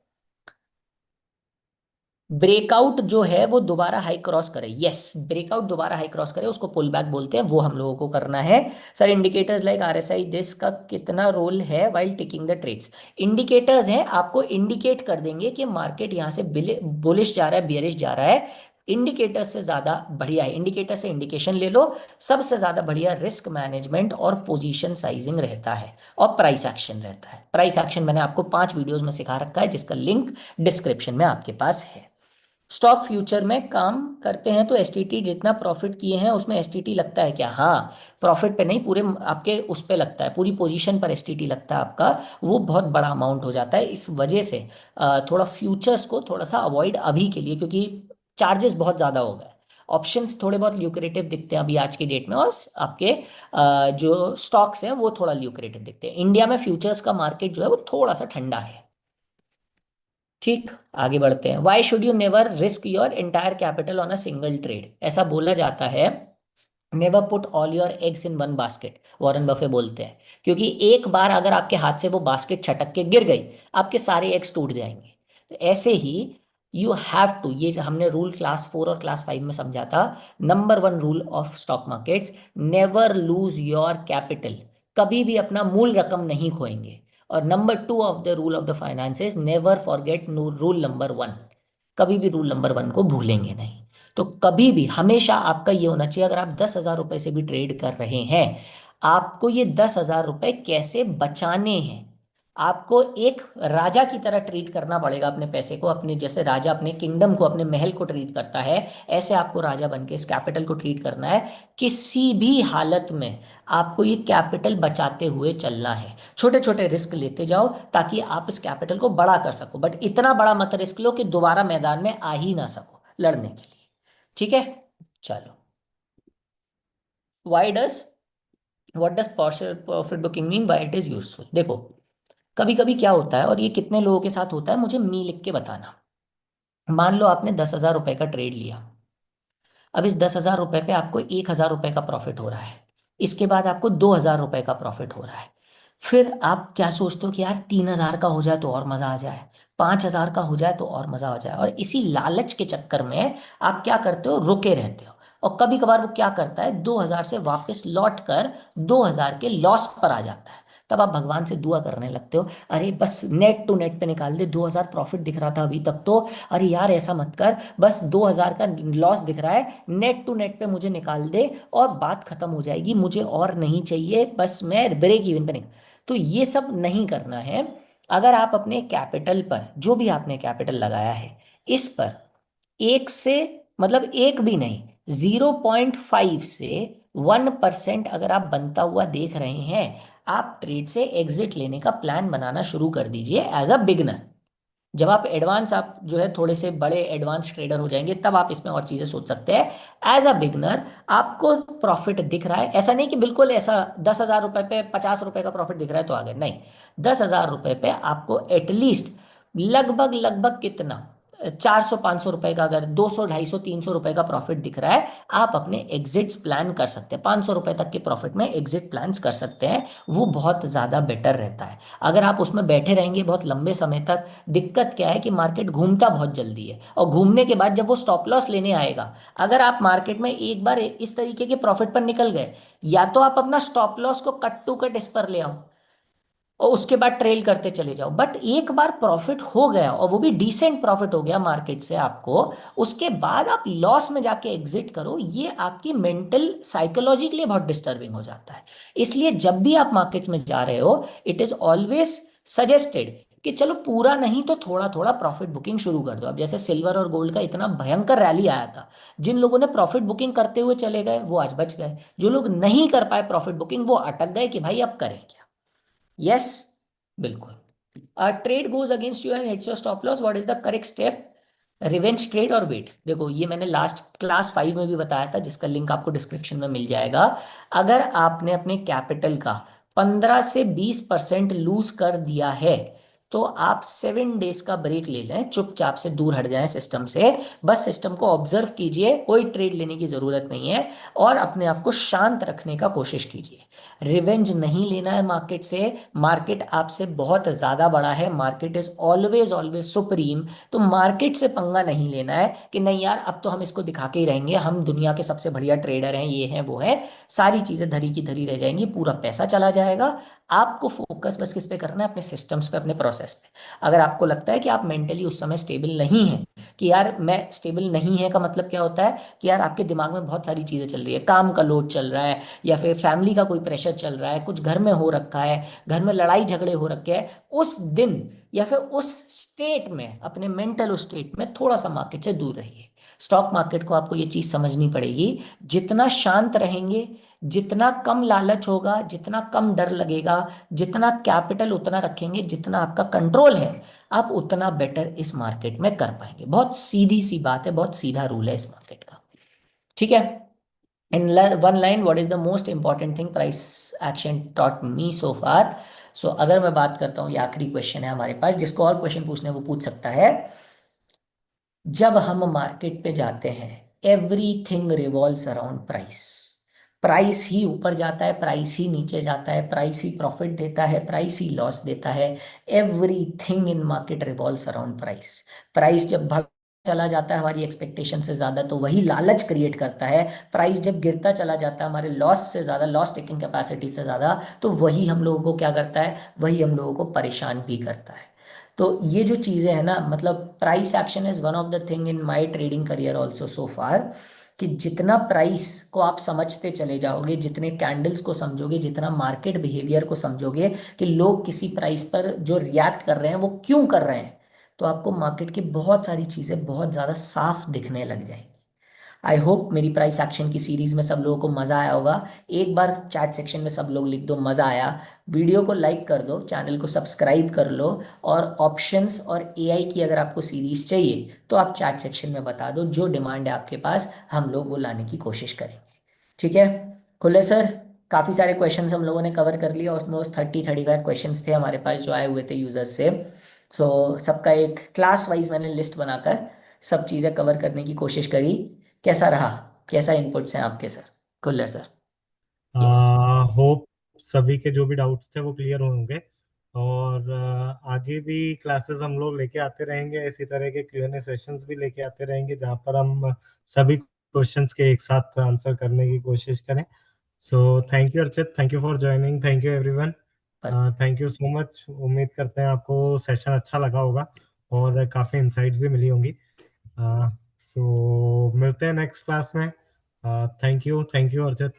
ब्रेकआउट जो है वो दोबारा हाई क्रॉस करे। यस, ब्रेकआउट दोबारा हाई क्रॉस करे, उसको पुल बैक बोलते हैं, वो हम लोगों को करना है। Sir indicators like RSI this का कितना रोल है while taking the trades? Indicators हैं, आपको इंडिकेट कर देंगे कि मार्केट यहां से बुलिश जा रहा है, बियरिश जा रहा है। इंडिकेटर से ज्यादा बढ़िया है, इंडिकेटर से इंडिकेशन ले लो। सबसे ज्यादा बढ़िया रिस्क मैनेजमेंट और पोजीशन साइजिंग रहता है, और प्राइस एक्शन रहता है। प्राइस एक्शन मैंने आपको 5 वीडियोस में सिखा रखा है, जिसका लिंक डिस्क्रिप्शन में आपके पास है। स्टॉक फ्यूचर में काम करते हैं तो एसटीटी जितना प्रॉफिट किए हैं उसमें एसटीटी लगता है क्या? हाँ, प्रॉफिट पे नहीं, पूरे आपके उस पे लगता है, पूरी पोजीशन पर एसटीटी लगता है आपका। वो बहुत बड़ा अमाउंट हो जाता है। इस वजह से थोड़ा फ्यूचर्स को थोड़ा सा अवॉइड अभी के लिए, क्योंकि चार्जेस बहुत ज़्यादा हो गए। ऑप्शंस थोड़े बहुत ल्यूक्रेटिव दिखते हैं अभी आज की डेट में, और आपके जो स्टॉक्स हैं वो थोड़ा ल्यूक्रेटिव दिखते हैं। इंडिया में फ्यूचर्स का मार्केट जो है वो थोड़ा सा ठंडा है। ठीक, आगे बढ़ते हैं। Why should you never risk your entire capital on a single trade? ऐसा बोला जाता है, never put all your eggs in one basket, Warren Buffett बोलते हैं। क्योंकि एक बार अगर आपके हाथ से वो बास्केट छटक के गिर गई, आपके सारे एग्स टूट जाएंगे। तो ऐसे ही यू हैव टू, ये हमने रूल क्लास 4 और क्लास 5 में समझा था। Number 1 rule of stock markets, never lose your capital. कभी भी अपना मूल रकम नहीं खोएंगे। और number 2 of the rule of the finances, never forget rule number 1। कभी भी रूल नंबर 1 को भूलेंगे नहीं। तो कभी भी हमेशा आपका ये होना चाहिए, अगर आप 10,000 रुपए से भी ट्रेड कर रहे हैं, आपको ये 10,000 रुपए कैसे बचाने हैं। आपको एक राजा की तरह ट्रीट करना पड़ेगा अपने पैसे को, अपने जैसे राजा अपने किंगडम को, अपने महल को ट्रीट करता है, ऐसे आपको राजा बन के इस कैपिटल को ट्रीट करना है। किसी भी हालत में आपको ये कैपिटल बचाते हुए चलना है। छोटे छोटे रिस्क लेते जाओ ताकि आप इस कैपिटल को बड़ा कर सको, बट इतना बड़ा मत रिस्क लो कि दोबारा मैदान में आ ही ना सको लड़ने के लिए। ठीक है, चलो। Why does what does profit booking mean, why it is useful? देखो, कभी कभी क्या होता है, और ये कितने लोगों के साथ होता है मुझे लिख के बताना। मान लो आपने 10,000 रुपए का ट्रेड लिया। अब इस 10,000 रुपए पे आपको 1,000 रुपए का प्रॉफिट हो रहा है। इसके बाद आपको 2,000 रुपए का प्रॉफिट हो रहा है। फिर आप क्या सोचते हो कि यार 3,000 का हो जाए तो और मजा आ जाए, 5,000 का हो जाए तो और मजा आ जाए, और इसी लालच के चक्कर में आप क्या करते हो? रुके रहते हो। और कभी कभार वो क्या करता है, 2,000 से वापस लौट कर 2,000 के लॉस पर आ जाता है। तब आप भगवान से दुआ करने लगते हो, अरे बस नेट टू नेट पे निकाल दे, 2,000 प्रॉफिट दिख रहा था अभी तक तो, अरे यार ऐसा मत कर, बस 2,000 का लॉस दिख रहा है, नेट टू नेट पे मुझे निकाल दे और बात खत्म हो जाएगी, मुझे और नहीं चाहिए, बस मैं ब्रेक इवन पे निकल। तो ये सब नहीं करना है। अगर आप अपने कैपिटल पर, जो भी आपने कैपिटल लगाया है, इस पर एक से, मतलब एक भी नहीं, 0.5 से 1% अगर आप बनता हुआ देख रहे हैं, आप ट्रेड से एग्जिट लेने का प्लान बनाना शुरू कर दीजिए एज अ बिगनर। जब आप एडवांस, आप जो है थोड़े से बड़े एडवांस ट्रेडर हो जाएंगे, तब आप इसमें और चीजें सोच सकते हैं। एज अ बिगनर आपको प्रॉफिट दिख रहा है, ऐसा नहीं कि बिल्कुल ऐसा 10,000 रुपए पे 50 रुपए का प्रॉफिट दिख रहा है तो आ गए, नहीं। 10,000 रुपए पे आपको एटलीस्ट लगभग लगभग कितना, 400 500 रुपए का, अगर 200 250 300 रुपए का प्रॉफिट दिख रहा है, आप अपने एग्जिट्स प्लान कर सकते हैं, 500 रुपए तक के प्रॉफिट में एग्जिट प्लान्स कर सकते हैं। वो बहुत ज्यादा बेटर रहता है। अगर आप उसमें बैठे रहेंगे बहुत लंबे समय तक, दिक्कत क्या है कि मार्केट घूमता बहुत जल्दी है, और घूमने के बाद जब वो स्टॉप लॉस लेने आएगा, अगर आप मार्केट में एक बार इस तरीके के प्रॉफिट पर निकल गए, या तो आप अपना स्टॉप लॉस को कट टू कट इस पर ले आओ और उसके बाद ट्रेल करते चले जाओ, बट एक बार प्रॉफिट हो गया और वो भी डिसेंट प्रॉफिट हो गया मार्केट से आपको, उसके बाद आप लॉस में जाके एग्जिट करो, ये आपकी मेंटल साइकोलॉजी के लिए बहुत डिस्टर्बिंग हो जाता है। इसलिए जब भी आप मार्केट्स में जा रहे हो, इट इज ऑलवेज सजेस्टेड कि चलो पूरा नहीं तो थोड़ा थोड़ा प्रॉफिट बुकिंग शुरू कर दो। अब जैसे सिल्वर और गोल्ड का इतना भयंकर रैली आया था, जिन लोगों ने प्रॉफिट बुकिंग करते हुए चले गए वो आज बच गए, जो लोग नहीं कर पाए प्रॉफिट बुकिंग वो अटक गए कि भाई अब करें क्या। यस, बिल्कुल। Trade goes against you and hits your stop loss, what is the correct step? Revenge trade और वेट। देखो ये मैंने लास्ट क्लास 5 में भी बताया था, जिसका लिंक आपको डिस्क्रिप्शन में मिल जाएगा। अगर आपने अपने कैपिटल का 15 से 20% लूज कर दिया है, तो आप 7 डेज का ब्रेक ले लें, चुपचाप से दूर हट जाएं सिस्टम से, बस सिस्टम को ऑब्जर्व कीजिए, कोई ट्रेड लेने की जरूरत नहीं है, और अपने आप को शांत रखने का कोशिश कीजिए। रिवेंज नहीं लेना है मार्केट से, मार्केट आपसे बहुत ज्यादा बड़ा है, market is always always supreme. तो मार्केट से पंगा नहीं लेना है कि नहीं यार अब तो हम इसको दिखा के ही रहेंगे, हम दुनिया के सबसे बढ़िया ट्रेडर हैं, ये हैं वो है, सारी चीजें धरी की धरी रह जाएंगी, पूरा पैसा चला जाएगा। आपको फोकस बस किस पे करना है? अपने सिस्टम्स पे, अपने प्रोसेस पे। अगर आपको लगता है कि आप मेंटली उस समय स्टेबल नहीं है, कि यार मैं स्टेबल नहीं है का मतलब क्या होता है कि यार आपके दिमाग में बहुत सारी चीजें चल रही है, काम का लोड चल रहा है, या फिर फैमिली का कोई प्रेशर चल रहा है, कुछ घर में हो रखा है, घर में लड़ाई झगड़े हो रखे हैं, उस दिन या फिर उस स्टेट में, अपने मेंटल उस स्टेट में थोड़ा सा मार्केट से दूर रहिए। स्टॉक मार्केट को आपको ये चीज समझनी पड़ेगी, जितना शांत रहेंगे, जितना कम लालच होगा, जितना कम डर लगेगा, जितना कैपिटल उतना रखेंगे, जितना आपका कंट्रोल है, आप उतना बेटर इस मार्केट में कर पाएंगे। बहुत सीधी सी बात है, बहुत सीधा रूल है इस मार्केट का। ठीक है। In one line, what is the most important thing price action taught me so far? सो अगर मैं बात करता हूँ, ये आखिरी क्वेश्चन है हमारे पास, जिसको और क्वेश्चन पूछने वो पूछ सकता है। जब हम मार्केट पे जाते हैं, everything revolves around price. Price ही ऊपर जाता है, प्राइस ही नीचे जाता है, प्राइस ही प्रॉफिट देता है, प्राइस ही लॉस देता है। Everything in market revolves around price. Price जब बढ़ चला जाता है हमारी एक्सपेक्टेशन से ज्यादा, तो वही लालच क्रिएट करता है। प्राइस जब गिरता चला जाता है हमारे लॉस से ज्यादा, लॉस टेकिंग कैपेसिटी से ज्यादा, तो वही हम लोगों को क्या करता है, वही हम लोगों को परेशान भी करता है। तो ये जो चीजें हैं ना, मतलब price action is one of the thing in my trading career also so far, कि जितना प्राइस को आप समझते चले जाओगे, जितने कैंडल्स को समझोगे, जितना मार्केट बिहेवियर को समझोगे, कि लोग किसी प्राइस पर जो रिएक्ट कर रहे हैं वो क्यों कर रहे हैं, तो आपको मार्केट की बहुत सारी चीजें बहुत ज्यादा साफ दिखने लग जाएंगी। आई होप मेरी प्राइस एक्शन की सीरीज में सब लोगों को मजा आया होगा। एक बार चैट सेक्शन में सब लोग लिख दो मजा आया, वीडियो को लाइक कर दो, चैनल को सब्सक्राइब कर लो, और ऑप्शंस और एआई की अगर आपको सीरीज चाहिए तो आप चैट सेक्शन में बता दो, जो डिमांड है आपके पास हम लोग वो लाने की कोशिश करेंगे। ठीक है। खुले सर, काफी सारे क्वेश्चंस हम लोगों ने कवर कर लिए, ऑलमोस्ट 30 35 क्वेश्चंस थे हमारे पास जो आए हुए थे यूजर्स से। सो सबका एक क्लास वाइज मैंने लिस्ट बनाकर सब चीजें कवर करने की कोशिश करी। कैसा रहा? कैसा इनपुट्स हैं आपके sir? Khullar sir. Yes. Hope सभी के जो भी डाउट्स थे वो क्लियर होंगे। और आगे भी क्लासेस हम लोग लेके आते रहेंगे, इसी तरह के Q&A सेशंस भी लेके आते रहेंगे, जहाँ पर हम सभी क्वेश्चंस के एक साथ आंसर करने की कोशिश करें। So thank you Archit, thank you for joining, thank you everyone. पर थैंक यू सो मच। उम्मीद करते हैं आपको सेशन अच्छा लगा होगा और काफ़ी इंसाइट्स भी मिली होंगी। सो मिलते हैं नेक्स्ट क्लास में। Thank you Archit.